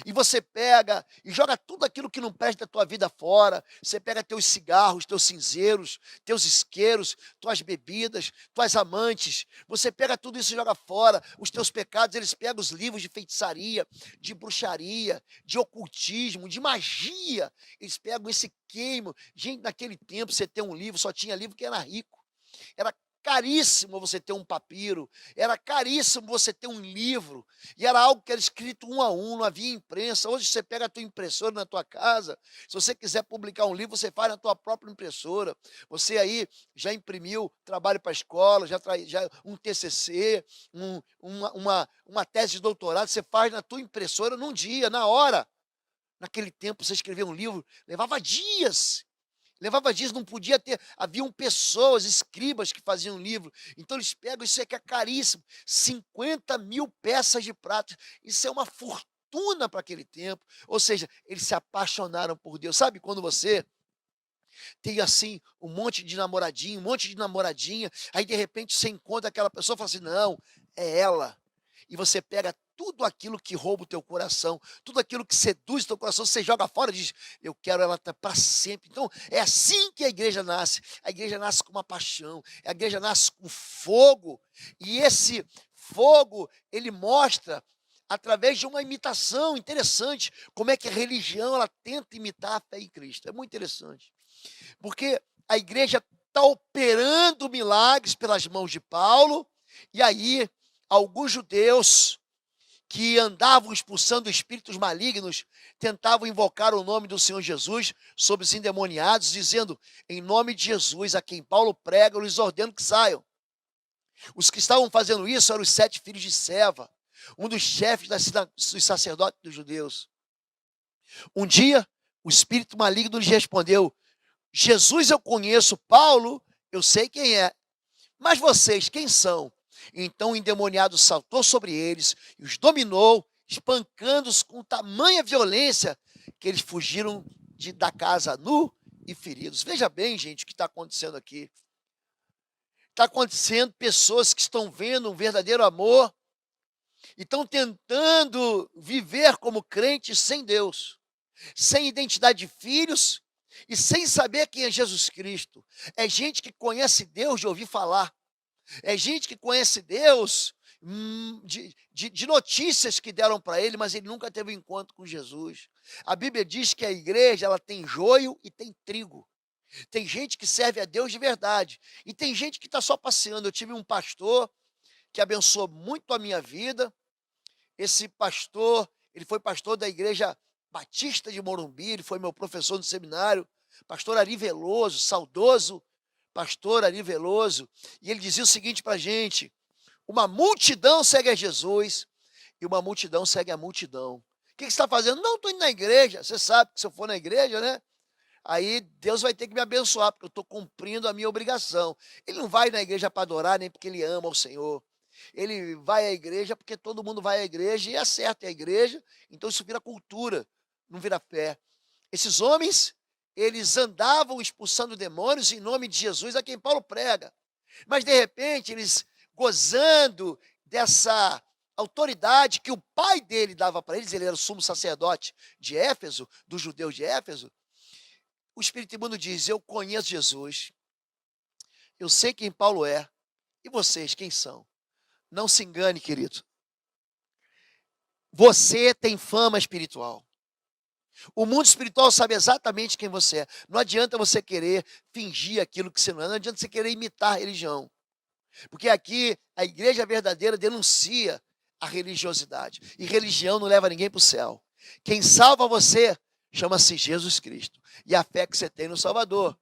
[SPEAKER 3] E você pega e joga tudo aquilo que não presta da tua vida fora. Você pega teus cigarros, teus cinzeiros, teus isqueiros, tuas bebidas, tuas amantes. Você pega tudo isso e joga fora. Os teus pecados, eles pegam os livros de feitiçaria, de bruxaria, de ocultismo, de magia. Eles pegam esse queimam. Gente, naquele tempo, você tem um livro, só tinha livro que era rico. Era caríssimo você ter um papiro, era caríssimo você ter um livro, e era algo que era escrito um a um, não havia imprensa. Hoje você pega a tua impressora na tua casa, se você quiser publicar um livro, você faz na tua própria impressora. Você aí já imprimiu trabalho para a escola, já um TCC, uma tese de doutorado, você faz na tua impressora num dia, na hora. Naquele tempo, você escrever um livro, levava dias. Não podia ter, haviam pessoas, escribas que faziam livro, então eles pegam, isso é que é caríssimo, 50.000 peças de prata, isso é uma fortuna para aquele tempo. Ou seja, eles se apaixonaram por Deus. Sabe quando você tem assim um monte de namoradinho, um monte de namoradinha, aí de repente você encontra aquela pessoa e fala assim: não, é ela. E você pega tudo aquilo que rouba o teu coração, tudo aquilo que seduz o teu coração, você joga fora e diz: eu quero ela para sempre. Então, é assim que a igreja nasce. A igreja nasce com uma paixão, a igreja nasce com fogo, e esse fogo, ele mostra, através de uma imitação interessante, como é que a religião, ela tenta imitar a fé em Cristo. É muito interessante, porque a igreja está operando milagres pelas mãos de Paulo, e aí alguns judeus que andavam expulsando espíritos malignos tentavam invocar o nome do Senhor Jesus sobre os endemoniados, dizendo: em nome de Jesus, a quem Paulo prega, eu lhes ordeno que saiam. Os que estavam fazendo isso eram os 7 filhos de Seva, um dos chefes dos sacerdotes dos judeus. Um dia, o espírito maligno lhes respondeu: Jesus eu conheço, Paulo eu sei quem é, mas vocês quem são? Então o endemoniado saltou sobre eles e os dominou, espancando-os com tamanha violência que eles fugiram da casa nu e feridos. Veja bem, gente, o que está acontecendo aqui. Está acontecendo pessoas que estão vendo um verdadeiro amor e estão tentando viver como crentes sem Deus, sem identidade de filhos e sem saber quem é Jesus Cristo. É gente que conhece Deus de ouvir falar. É gente que conhece Deus de notícias que deram para ele, mas ele nunca teve um encontro com Jesus. A Bíblia diz que a igreja ela tem joio e tem trigo. Tem gente que serve a Deus de verdade e tem gente que está só passeando. Eu tive um pastor que abençoou muito a minha vida. Esse pastor, ele foi pastor da Igreja Batista de Morumbi, ele foi meu professor no seminário, pastor Ari Veloso, saudoso pastor Ari Veloso, e ele dizia o seguinte para a gente: uma multidão segue a Jesus e uma multidão segue a multidão. O que você está fazendo? Não, estou indo na igreja. Você sabe que se eu for na igreja, né? Aí Deus vai ter que me abençoar, porque eu estou cumprindo a minha obrigação. Ele não vai na igreja para adorar, nem porque ele ama o Senhor. Ele vai à igreja porque todo mundo vai à igreja e acerta a igreja, então isso vira cultura, não vira fé. Esses homens, eles andavam expulsando demônios em nome de Jesus, a quem Paulo prega. Mas de repente, eles gozando dessa autoridade que o pai dele dava para eles, ele era o sumo sacerdote de Éfeso, dos judeus de Éfeso. O Espírito Imundo diz: eu conheço Jesus, eu sei quem Paulo é, e vocês quem são? Não se engane, querido. Você tem fama espiritual. O mundo espiritual sabe exatamente quem você é. Não adianta você querer fingir aquilo que você não é. Não adianta você querer imitar a religião. Porque aqui a igreja verdadeira denuncia a religiosidade. E religião não leva ninguém para o céu. Quem salva você chama-se Jesus Cristo. E a fé que você tem no Salvador.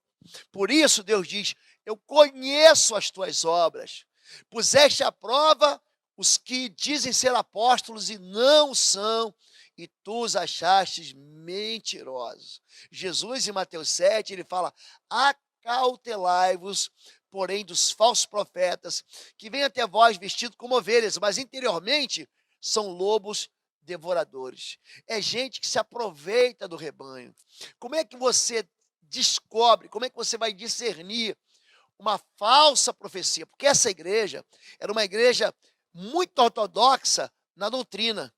[SPEAKER 3] Por isso Deus diz: eu conheço as tuas obras. Puseste à prova os que dizem ser apóstolos e não são, e tu os achastes mentirosos. Jesus, em Mateus 7, ele fala: acautelai-vos, porém, dos falsos profetas, que vêm até vós vestidos como ovelhas, mas interiormente são lobos devoradores. É gente que se aproveita do rebanho. Como é que você descobre, como é que você vai discernir uma falsa profecia? Porque essa igreja era uma igreja muito ortodoxa na doutrina.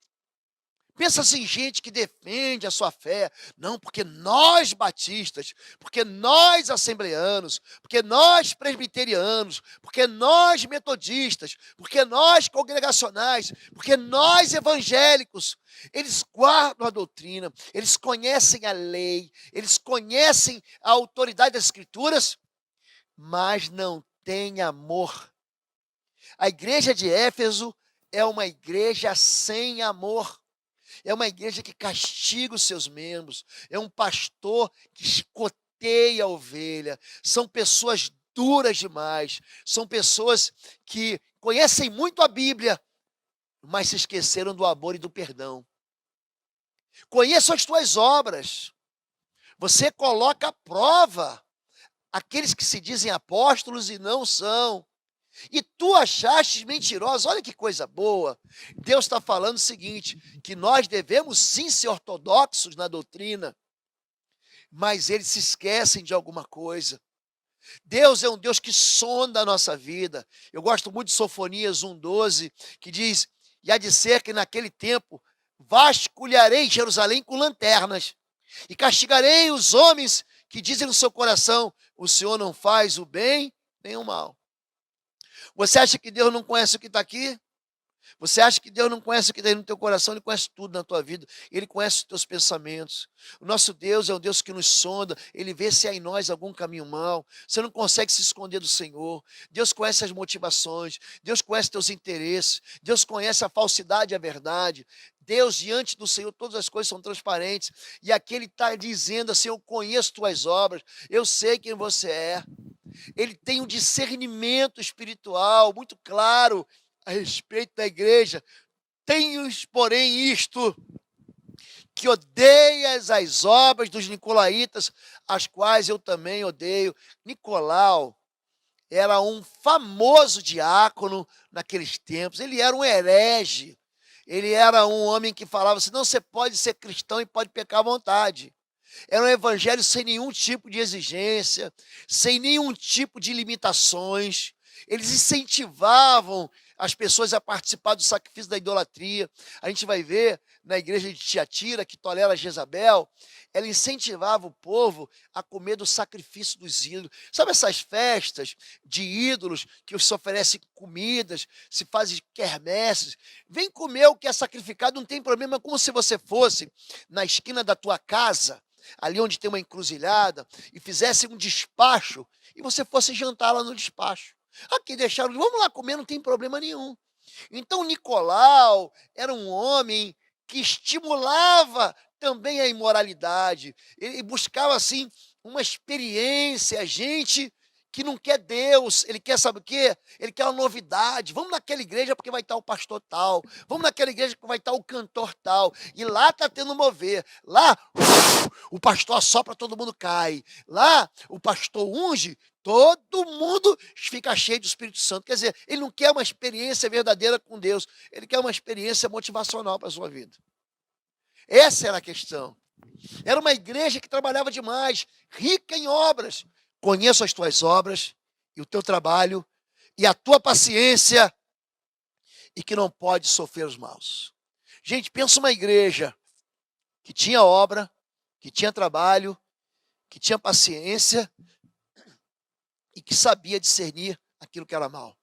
[SPEAKER 3] Pensa assim, gente que defende a sua fé. Não, porque nós batistas, porque nós assembleanos, porque nós presbiterianos, porque nós metodistas, porque nós congregacionais, porque nós evangélicos, eles guardam a doutrina, eles conhecem a lei, eles conhecem a autoridade das escrituras, mas não têm amor. A igreja de Éfeso é uma igreja sem amor. É uma igreja que castiga os seus membros. É um pastor que escoteia a ovelha. São pessoas duras demais. São pessoas que conhecem muito a Bíblia, mas se esqueceram do amor e do perdão. Conheçam as tuas obras. Você coloca à prova aqueles que se dizem apóstolos e não são. E tu achaste mentirosos. Olha que coisa boa. Deus está falando o seguinte, que nós devemos sim ser ortodoxos na doutrina, mas eles se esquecem de alguma coisa. Deus é um Deus que sonda a nossa vida. Eu gosto muito de Sofonias 1,12, que diz: e há de ser que naquele tempo vasculharei Jerusalém com lanternas, e castigarei os homens que dizem no seu coração: o Senhor não faz o bem nem o mal. Você acha que Deus não conhece o que está aqui? Você acha que Deus não conhece o que está aí no teu coração? Ele conhece tudo na tua vida. Ele conhece os teus pensamentos. O nosso Deus é um Deus que nos sonda. Ele vê se há em nós algum caminho mau. Você não consegue se esconder do Senhor. Deus conhece as motivações. Deus conhece teus interesses. Deus conhece a falsidade e a verdade. Deus, diante do Senhor, todas as coisas são transparentes. E aqui Ele está dizendo assim: eu conheço tuas obras. Eu sei quem você é. Ele tem um discernimento espiritual muito claro a respeito da igreja. Tens, porém, isto, que odeias as obras dos nicolaítas, as quais eu também odeio. Nicolau era um famoso diácono naqueles tempos. Ele era um herege. Ele era um homem que falava assim: não, você pode ser cristão e pode pecar à vontade. Era um evangelho sem nenhum tipo de exigência, sem nenhum tipo de limitações. Eles incentivavam as pessoas a participar do sacrifício da idolatria. A gente vai ver na igreja de Tiatira, que tolera Jezabel, ela incentivava o povo a comer do sacrifício dos ídolos. Sabe essas festas de ídolos que se oferecem comidas, se fazem quermesses? Vem comer o que é sacrificado, não tem problema, é como se você fosse na esquina da tua casa, ali onde tem uma encruzilhada, e fizesse um despacho, e você fosse jantar lá no despacho. Aqui deixaram, vamos lá comer, não tem problema nenhum. Então Nicolau era um homem que estimulava também a imoralidade. Ele buscava assim uma experiência, gente que não quer Deus, ele quer, sabe o quê? Ele quer uma novidade. Vamos naquela igreja porque vai estar o pastor tal. Vamos naquela igreja porque vai estar o cantor tal. E lá está tendo mover. Lá o pastor assopra, todo mundo cai. Lá o pastor unge, todo mundo fica cheio do Espírito Santo. Quer dizer, ele não quer uma experiência verdadeira com Deus, ele quer uma experiência motivacional para a sua vida. Essa era a questão. Era uma igreja que trabalhava demais, rica em obras. Conheço as tuas obras e o teu trabalho e a tua paciência e que não pode sofrer os maus. Gente, pensa uma igreja que tinha obra, que tinha trabalho, que tinha paciência e que sabia discernir aquilo que era mal.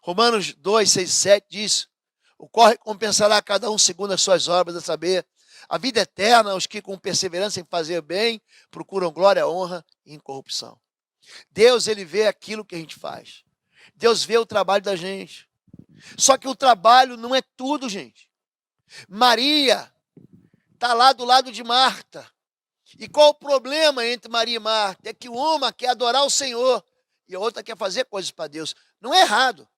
[SPEAKER 3] Romanos 2, 6 e 7 diz: o qual recompensará a cada um segundo as suas obras, a saber, a vida eterna aos que com perseverança em fazer bem procuram glória, honra e incorrupção. Deus, ele vê aquilo que a gente faz. Deus vê o trabalho da gente. Só que o trabalho não é tudo, gente. Maria está lá do lado de Marta. E qual o problema entre Maria e Marta? É que uma quer adorar o Senhor e a outra quer fazer coisas para Deus. Não é errado.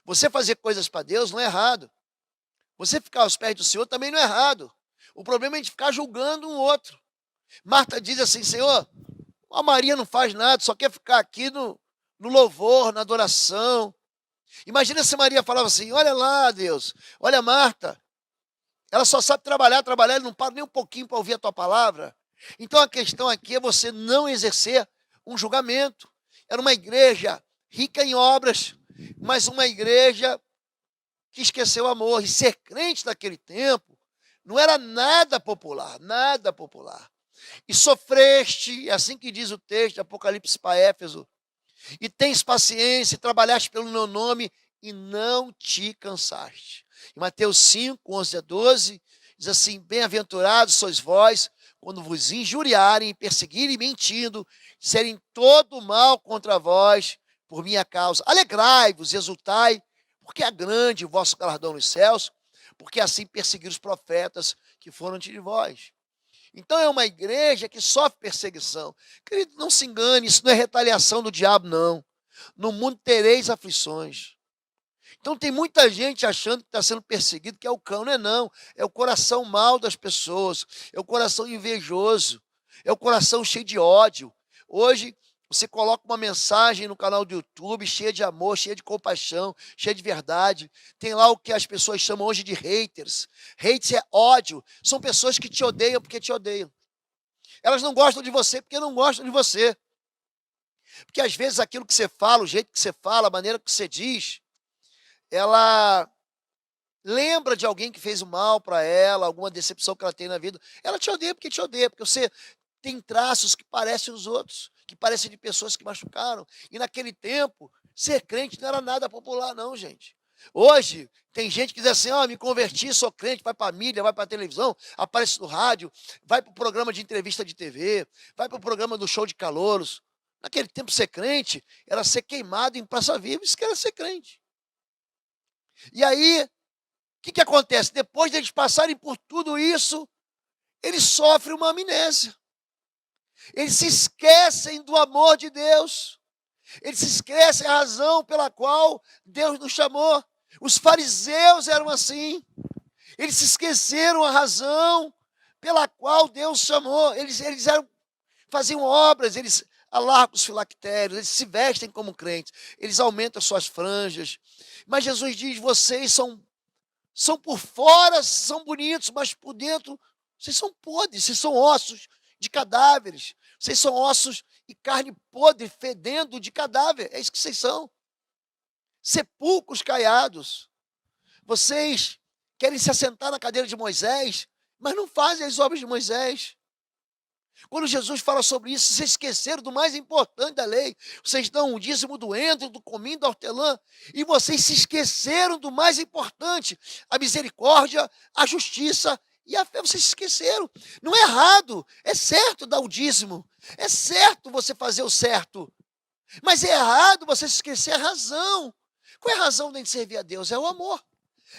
[SPEAKER 3] Você fazer coisas para Deus não é errado. Você ficar aos pés do Senhor também não é errado. O problema é a gente ficar julgando um outro. Marta diz assim: Senhor, a Maria não faz nada, só quer ficar aqui no louvor, na adoração. Imagina se Maria falava assim: olha lá, Deus, olha Marta, ela só sabe trabalhar, ele não para nem um pouquinho para ouvir a tua palavra. Então a questão aqui é você não exercer um julgamento. Era uma igreja rica em obras, mas uma igreja que esqueceu o amor. E ser crente naquele tempo não era nada popular, nada popular. E sofreste, é assim que diz o texto de Apocalipse para Éfeso, e tens paciência, e trabalhaste pelo meu nome, e não te cansaste. Em Mateus 5, 11 a 12, diz assim: bem-aventurados sois vós, quando vos injuriarem, perseguirem, mentindo, disserem todo mal contra vós, por minha causa. Alegrai-vos, exultai, porque é grande o vosso galardão nos céus, porque assim perseguiram os profetas que foram antes de vós. Então é uma igreja que sofre perseguição. Querido, não se engane, isso não é retaliação do diabo, não. No mundo tereis aflições. Então tem muita gente achando que está sendo perseguido, que é o cão. Não é não, é o coração mau das pessoas, é o coração invejoso, é o coração cheio de ódio. Hoje você coloca uma mensagem no canal do YouTube cheia de amor, cheia de compaixão, cheia de verdade. Tem lá o que as pessoas chamam hoje de haters. Haters é ódio. São pessoas que te odeiam porque te odeiam. Elas não gostam de você porque não gostam de você. Porque às vezes aquilo que você fala, o jeito que você fala, a maneira que você diz, ela lembra de alguém que fez o mal para ela, alguma decepção que ela tem na vida. Ela te odeia, porque você tem traços que parecem os outros, que parecem de pessoas que machucaram. E naquele tempo, ser crente não era nada popular, não, gente. Hoje, tem gente que diz assim: me converti, sou crente, vai para a mídia, vai para a televisão, aparece no rádio, vai para o programa de entrevista de TV, vai para o programa do show de calouros. Naquele tempo, ser crente era ser queimado em praça viva, isso que era ser crente. E aí, o que acontece? Depois de eles passarem por tudo isso, eles sofrem uma amnésia. Eles se esquecem do amor de Deus. Eles se esquecem a razão pela qual Deus nos chamou. Os fariseus eram assim. Eles se esqueceram a razão pela qual Deus chamou. Eles faziam obras, eles alargam os filactérios, eles se vestem como crentes, eles aumentam as suas franjas. Mas Jesus diz: vocês são por fora, são bonitos, mas por dentro vocês são podres, vocês são ossos de cadáveres. Vocês são ossos e carne podre, fedendo de cadáver. É isso que vocês são. sepulcros caiados. Vocês querem se assentar na cadeira de Moisés, mas não fazem as obras de Moisés. Quando Jesus fala sobre isso, vocês esqueceram do mais importante da lei. Vocês dão o dízimo do endro, do cominho, da hortelã, e vocês se esqueceram do mais importante, a misericórdia, a justiça e a fé. Vocês se esqueceram. Não é errado, é certo dar o dízimo, é certo você fazer o certo, mas é errado você se esquecer a razão. Qual é a razão de servir a Deus? É o amor.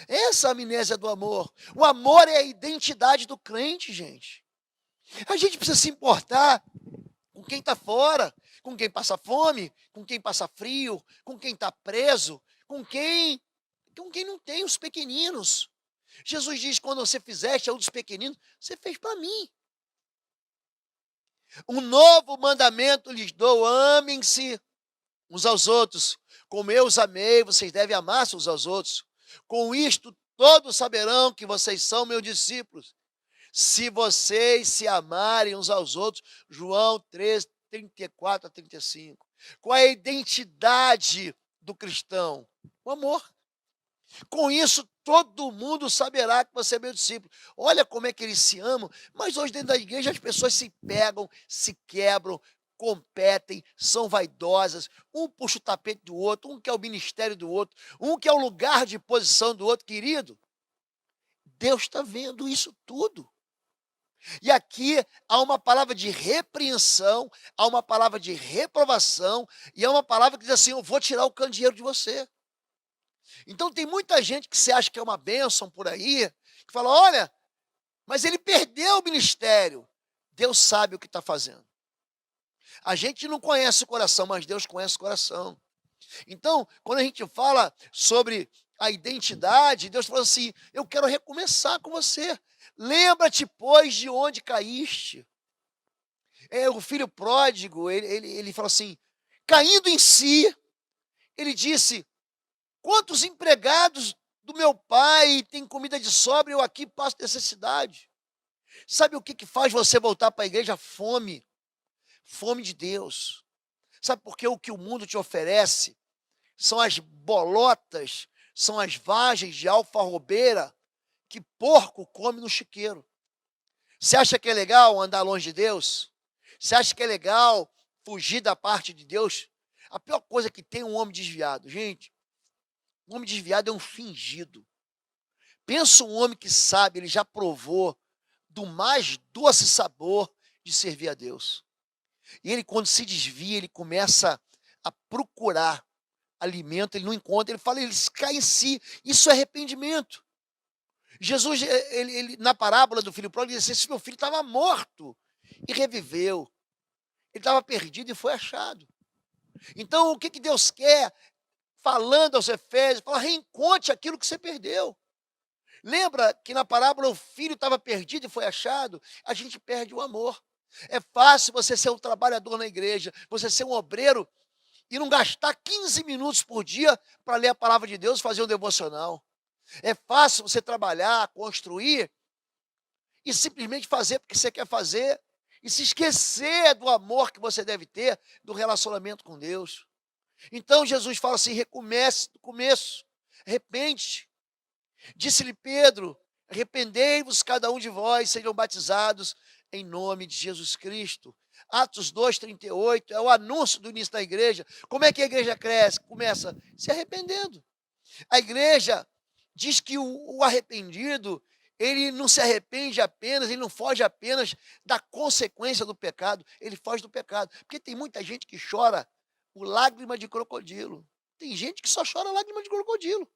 [SPEAKER 3] Essa é a amnésia do amor. O amor é a identidade do crente, gente. A gente precisa se importar com quem está fora, com quem passa fome, com quem passa frio, com quem está preso, com quem não tem, os pequeninos. Jesus diz, quando você fizeste a um dos pequeninos, você fez para mim. Um novo mandamento lhes dou, amem-se uns aos outros. Como eu os amei, vocês devem amar-se uns aos outros. Com isto, todos saberão que vocês são meus discípulos, se vocês se amarem uns aos outros. João 3, 34 a 35. Qual é a identidade do cristão? O amor. Com isso, todo mundo saberá que você é meu discípulo. Olha como é que eles se amam, mas hoje dentro da igreja as pessoas se pegam, se quebram, competem, são vaidosas, um puxa o tapete do outro, um quer o ministério do outro, um quer o lugar de posição do outro. Querido, Deus está vendo isso tudo. E aqui há uma palavra de repreensão, há uma palavra de reprovação, e há uma palavra que diz assim, eu vou tirar o candeeiro de você. Então tem muita gente que se acha que é uma bênção por aí, que fala, olha, mas ele perdeu o ministério. Deus sabe o que está fazendo. A gente não conhece o coração, mas Deus conhece o coração. Então, quando a gente fala sobre a identidade, Deus fala assim, eu quero recomeçar com você. Lembra-te, pois, de onde caíste. O filho pródigo, ele fala assim, caindo em si, ele disse, quantos empregados do meu pai têm comida de sobra e eu aqui passo necessidade? Sabe o que faz você voltar para a igreja? Fome. Fome de Deus. Sabe por quê? O que o mundo te oferece são as bolotas, são as vagens de alfarrobeira que porco come no chiqueiro. Você acha que é legal andar longe de Deus? Você acha que é legal fugir da parte de Deus? A pior coisa que tem é um homem desviado. Gente, um homem desviado é um fingido. Pensa um homem que sabe, ele já provou do mais doce sabor de servir a Deus. E ele, quando se desvia, ele começa a procurar alimento, ele não encontra, ele fala, ele cai em si. Isso é arrependimento. Jesus, ele, na parábola do filho pródigo, ele disse, esse meu filho estava morto e reviveu. Ele estava perdido e foi achado. Então, o que Deus quer? Falando aos Efésios, fala, reencontre aquilo que você perdeu. Lembra que na parábola o filho estava perdido e foi achado? A gente perde o amor. É fácil você ser um trabalhador na igreja, você ser um obreiro e não gastar 15 minutos por dia para ler a palavra de Deus e fazer um devocional. É fácil você trabalhar, construir e simplesmente fazer porque você quer fazer e se esquecer do amor que você deve ter, do relacionamento com Deus. Então Jesus fala assim, recomece do começo, arrepende. Disse-lhe Pedro, arrependei-vos cada um de vós, sejam batizados em nome de Jesus Cristo. Atos 2:38 é o anúncio do início da igreja. Como é que a igreja cresce? Começa se arrependendo. A igreja diz que o arrependido, ele não se arrepende apenas, ele não foge apenas da consequência do pecado, ele foge do pecado. Porque tem muita gente que chora por lágrima de crocodilo. Tem gente que só chora lágrima de crocodilo.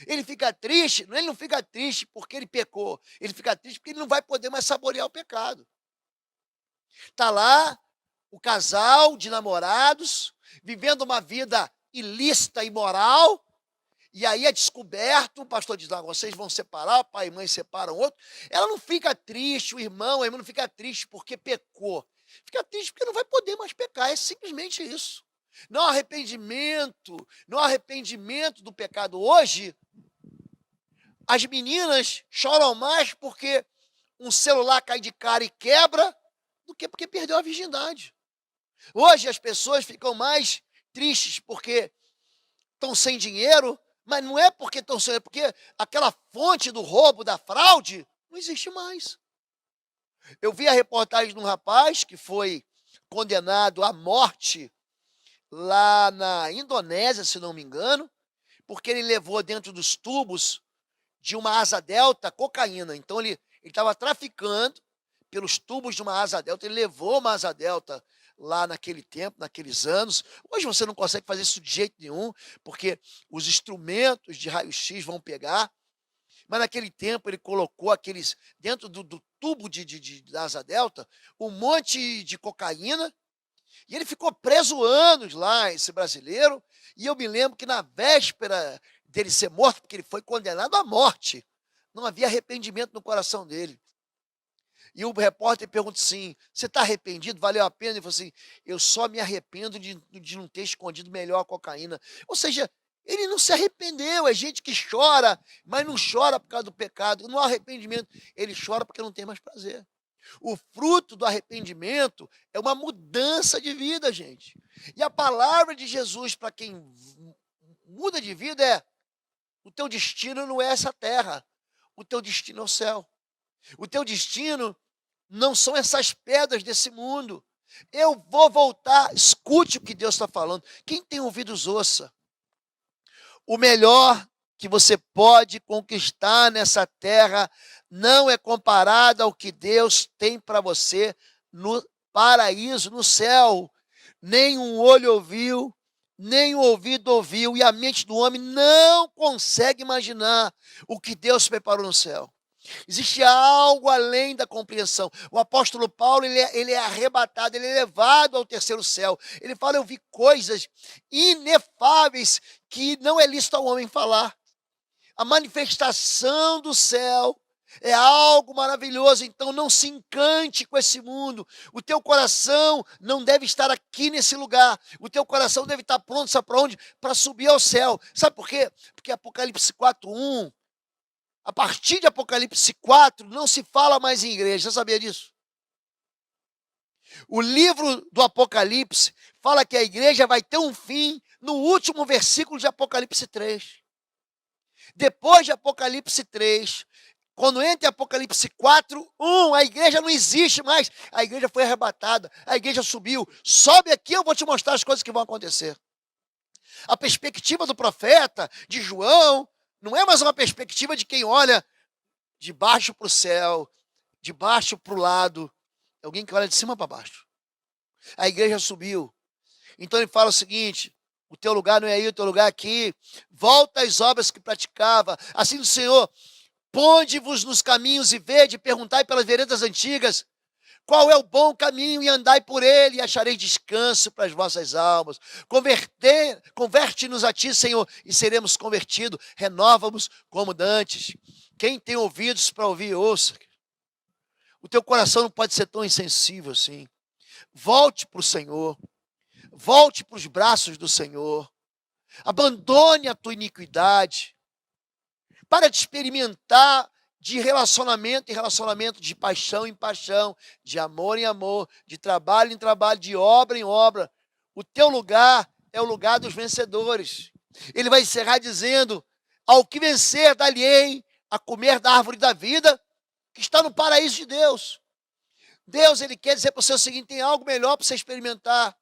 [SPEAKER 3] Ele fica triste, ele não fica triste porque ele pecou, ele fica triste porque ele não vai poder mais saborear o pecado. Está lá o casal de namorados, vivendo uma vida ilícita e imoral, e aí é descoberto, o pastor diz, vocês vão separar, o pai e mãe separam outro. Ela não fica triste, a irmã não fica triste porque pecou. Fica triste porque não vai poder mais pecar, é simplesmente isso. Não há arrependimento do pecado. Hoje, as meninas choram mais porque um celular cai de cara e quebra do que porque perdeu a virgindade. Hoje as pessoas ficam mais tristes porque estão sem dinheiro, mas não é porque estão sem dinheiro, porque aquela fonte do roubo, da fraude, não existe mais. Eu vi a reportagem de um rapaz que foi condenado à morte lá na Indonésia, se não me engano, porque ele levou dentro dos tubos de uma asa delta cocaína. Então ele estava traficando pelos tubos de uma asa delta, ele levou uma asa delta lá naquele tempo, naqueles anos. Hoje você não consegue fazer isso de jeito nenhum, porque os instrumentos de raio-x vão pegar. Mas naquele tempo ele colocou aqueles, dentro do tubo da asa delta, um monte de cocaína, e ele ficou preso anos lá, esse brasileiro, e eu me lembro que na véspera dele ser morto, porque ele foi condenado à morte, não havia arrependimento no coração dele. E o repórter pergunta assim, você está arrependido? Valeu a pena? Ele falou assim, eu só me arrependo de não ter escondido melhor a cocaína. Ou seja, ele não se arrependeu, é gente que chora, mas não chora por causa do pecado, não há arrependimento, ele chora porque não tem mais prazer. O fruto do arrependimento é uma mudança de vida, gente. E a palavra de Jesus para quem muda de vida é, o teu destino não é essa terra, o teu destino é o céu. O teu destino não são essas pedras desse mundo. Eu vou voltar, escute o que Deus está falando. Quem tem ouvidos, ouça. O melhor que você pode conquistar nessa terra não é comparado ao que Deus tem para você no paraíso, no céu. Nem um olho ouviu, nem um ouvido ouviu, e a mente do homem não consegue imaginar o que Deus preparou no céu. Existe algo além da compreensão. O apóstolo Paulo, ele é arrebatado, ele é levado ao terceiro céu. Ele fala, eu vi coisas inefáveis que não é lícito ao homem falar. A manifestação do céu é algo maravilhoso, então não se encante com esse mundo. O teu coração não deve estar aqui nesse lugar. O teu coração deve estar pronto, sabe para onde? Para subir ao céu. Sabe por quê? Porque Apocalipse 4:1, a partir de Apocalipse 4, não se fala mais em igreja. Você sabia disso? O livro do Apocalipse fala que a igreja vai ter um fim no último versículo de Apocalipse 3. Depois de Apocalipse 3, quando entra em Apocalipse 4:1, a igreja não existe mais. A igreja foi arrebatada, a igreja subiu. Sobe aqui, eu vou te mostrar as coisas que vão acontecer. A perspectiva do profeta, de João, não é mais uma perspectiva de quem olha de baixo para o céu, de baixo para o lado. É alguém que olha de cima para baixo. A igreja subiu. Então ele fala o seguinte, o teu lugar não é aí, o teu lugar é aqui. Volta às obras que praticava. Assim do Senhor, ponde-vos nos caminhos e vede, perguntai pelas veredas antigas, qual é o bom caminho e andai por ele e achareis descanso para as vossas almas. Converte-nos a ti, Senhor, e seremos convertidos. Renova-nos como dantes. Quem tem ouvidos para ouvir, ouça. O teu coração não pode ser tão insensível assim. Volte para o Senhor. Volte para os braços do Senhor. Abandone a tua iniquidade. Para de experimentar de relacionamento em relacionamento, de paixão em paixão, de amor em amor, de trabalho em trabalho, de obra em obra. O teu lugar é o lugar dos vencedores. Ele vai encerrar dizendo, ao que vencer, dar-lhe-ei a comer da árvore da vida, que está no paraíso de Deus. Deus, ele quer dizer para você o seguinte, tem algo melhor para você experimentar,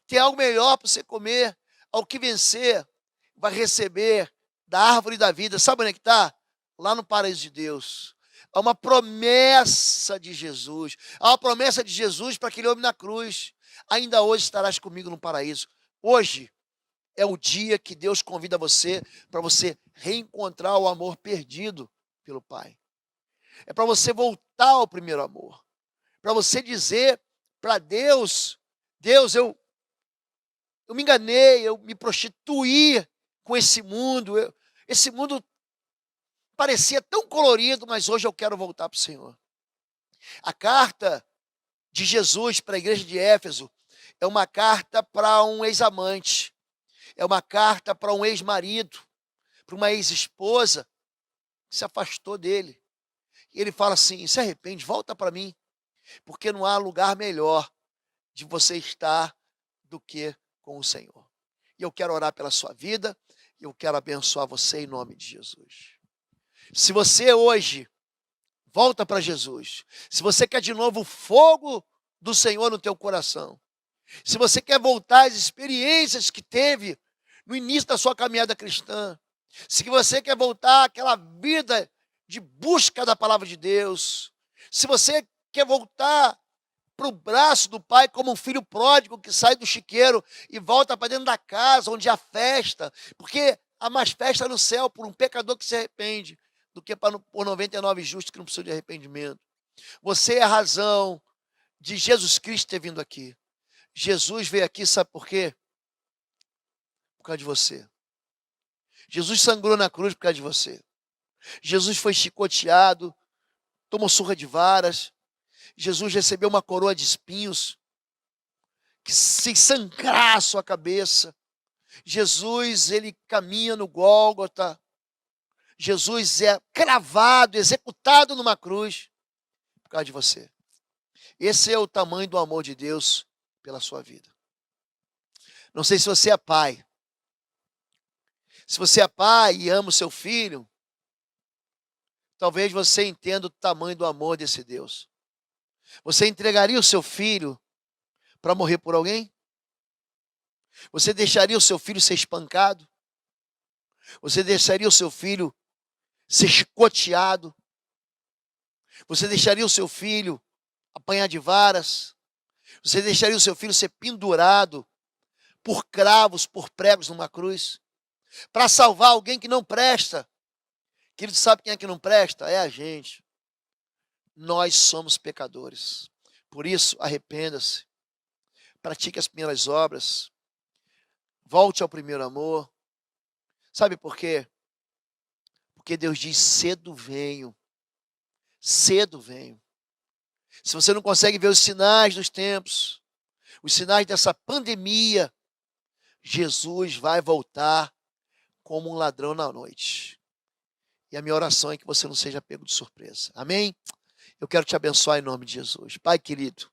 [SPEAKER 3] tem algo melhor para você comer. Ao que vencer, vai receber da árvore da vida. Sabe onde é que está? Lá no paraíso de Deus. Há uma promessa de Jesus. Há uma promessa de Jesus para aquele homem na cruz. Ainda hoje estarás comigo no paraíso. Hoje é o dia que Deus convida você para você reencontrar o amor perdido pelo Pai. É para você voltar ao primeiro amor. Para você dizer para Deus, Deus, eu me enganei, eu me prostituí com esse mundo. Esse mundo parecia tão colorido, mas hoje eu quero voltar para o Senhor. A carta de Jesus para a igreja de Éfeso é uma carta para um ex-amante, é uma carta para um ex-marido, para uma ex-esposa que se afastou dele. E ele fala assim, se arrepende, volta para mim, porque não há lugar melhor de você estar do que com o Senhor. E eu quero orar pela sua vida, Eu quero abençoar você em nome de Jesus. Se você hoje volta para Jesus, se você quer de novo o fogo do Senhor no teu coração, se você quer voltar às experiências que teve no início da sua caminhada cristã, se você quer voltar àquela vida de busca da palavra de Deus, se você quer voltar para o braço do Pai como um filho pródigo que sai do chiqueiro e volta para dentro da casa onde há festa, porque há mais festa no céu por um pecador que se arrepende do que por 99 justos que não precisam de arrependimento. Você é a razão de Jesus Cristo ter vindo aqui. Jesus veio aqui, sabe por quê? Por causa de você. Jesus sangrou na cruz por causa de você. Jesus foi chicoteado, tomou surra de varas. Jesus recebeu uma coroa de espinhos que sem sangrar a sua cabeça. Jesus, ele caminha no Gólgota. Jesus é cravado, executado numa cruz por causa de você. Esse é o tamanho do amor de Deus pela sua vida. Não sei se você é pai. Se você é pai e ama o seu filho, talvez você entenda o tamanho do amor desse Deus. Você entregaria o seu filho para morrer por alguém? Você deixaria o seu filho ser espancado? Você deixaria o seu filho ser chicoteado? Você deixaria o seu filho apanhar de varas? Você deixaria o seu filho ser pendurado por cravos, por pregos numa cruz? Para salvar alguém que não presta? Querido, sabe quem é que não presta? É a gente. Nós somos pecadores. Por isso, arrependa-se. Pratique as primeiras obras. Volte ao primeiro amor. Sabe por quê? Porque Deus diz: cedo venho. Cedo venho. Se você não consegue ver os sinais dos tempos, os sinais dessa pandemia, Jesus vai voltar como um ladrão na noite. E a minha oração é que você não seja pego de surpresa. Amém? Eu quero te abençoar em nome de Jesus. Pai querido,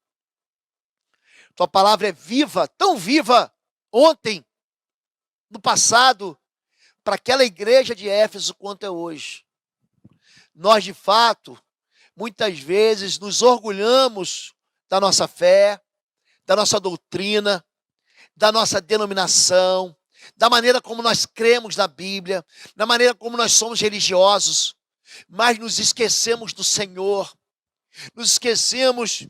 [SPEAKER 3] tua palavra é viva, tão viva ontem, no passado, para aquela igreja de Éfeso quanto é hoje. Nós, de fato, muitas vezes nos orgulhamos da nossa fé, da nossa doutrina, da nossa denominação, da maneira como nós cremos na Bíblia, da maneira como nós somos religiosos, mas nos esquecemos do Senhor, nos esquecemos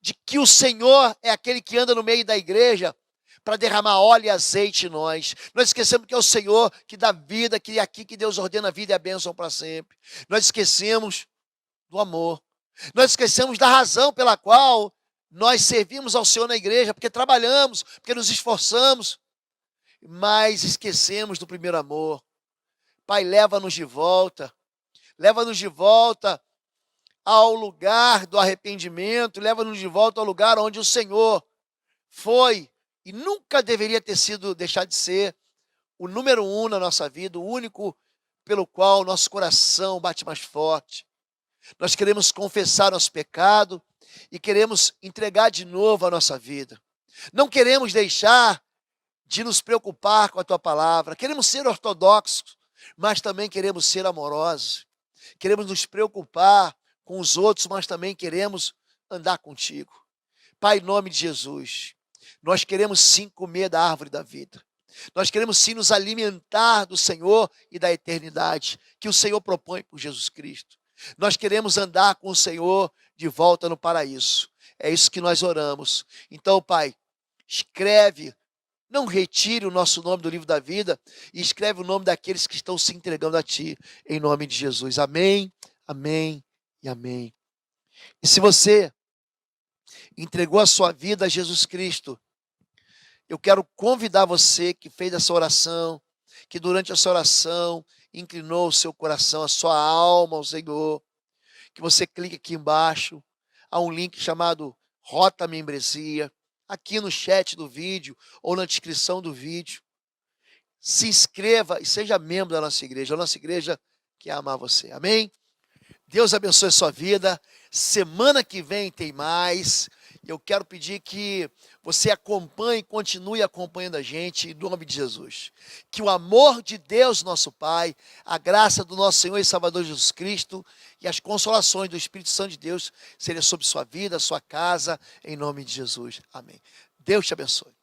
[SPEAKER 3] de que o Senhor é aquele que anda no meio da igreja para derramar óleo e azeite em nós. Nós esquecemos que é o Senhor que dá vida, que é aqui que Deus ordena a vida e a bênção para sempre. Nós esquecemos do amor. Nós esquecemos da razão pela qual nós servimos ao Senhor na igreja, porque trabalhamos, porque nos esforçamos, mas esquecemos do primeiro amor. Pai, leva-nos de volta ao lugar do arrependimento, leva-nos de volta ao lugar onde o Senhor foi e nunca deveria ter sido, deixar de ser o número 1 na nossa vida, o único pelo qual nosso coração bate mais forte. Nós queremos confessar nosso pecado e queremos entregar de novo a nossa vida. Não queremos deixar de nos preocupar com a tua palavra. Queremos ser ortodoxos, mas também queremos ser amorosos. Queremos nos preocupar com os outros, mas também queremos andar contigo. Pai, em nome de Jesus, nós queremos sim comer da árvore da vida. Nós queremos sim nos alimentar do Senhor e da eternidade que o Senhor propõe por Jesus Cristo. Nós queremos andar com o Senhor de volta no paraíso. É isso que nós oramos. Então, Pai, escreve, não retire o nosso nome do livro da vida e escreve o nome daqueles que estão se entregando a Ti, em nome de Jesus. Amém, amém e amém. E se você entregou a sua vida a Jesus Cristo, eu quero convidar você que fez essa oração, que durante essa oração inclinou o seu coração, a sua alma ao Senhor, que você clique aqui embaixo, há um link chamado Rota Membresia, aqui no chat do vídeo ou na descrição do vídeo. Se inscreva e seja membro da nossa igreja. A nossa igreja quer amar você. Amém? Deus abençoe a sua vida. Semana que vem tem mais. E eu quero pedir que você acompanhe, continue acompanhando a gente, em nome de Jesus. Que o amor de Deus, nosso Pai, a graça do nosso Senhor e Salvador Jesus Cristo e as consolações do Espírito Santo de Deus sejam sobre sua vida, sua casa, em nome de Jesus. Amém. Deus te abençoe.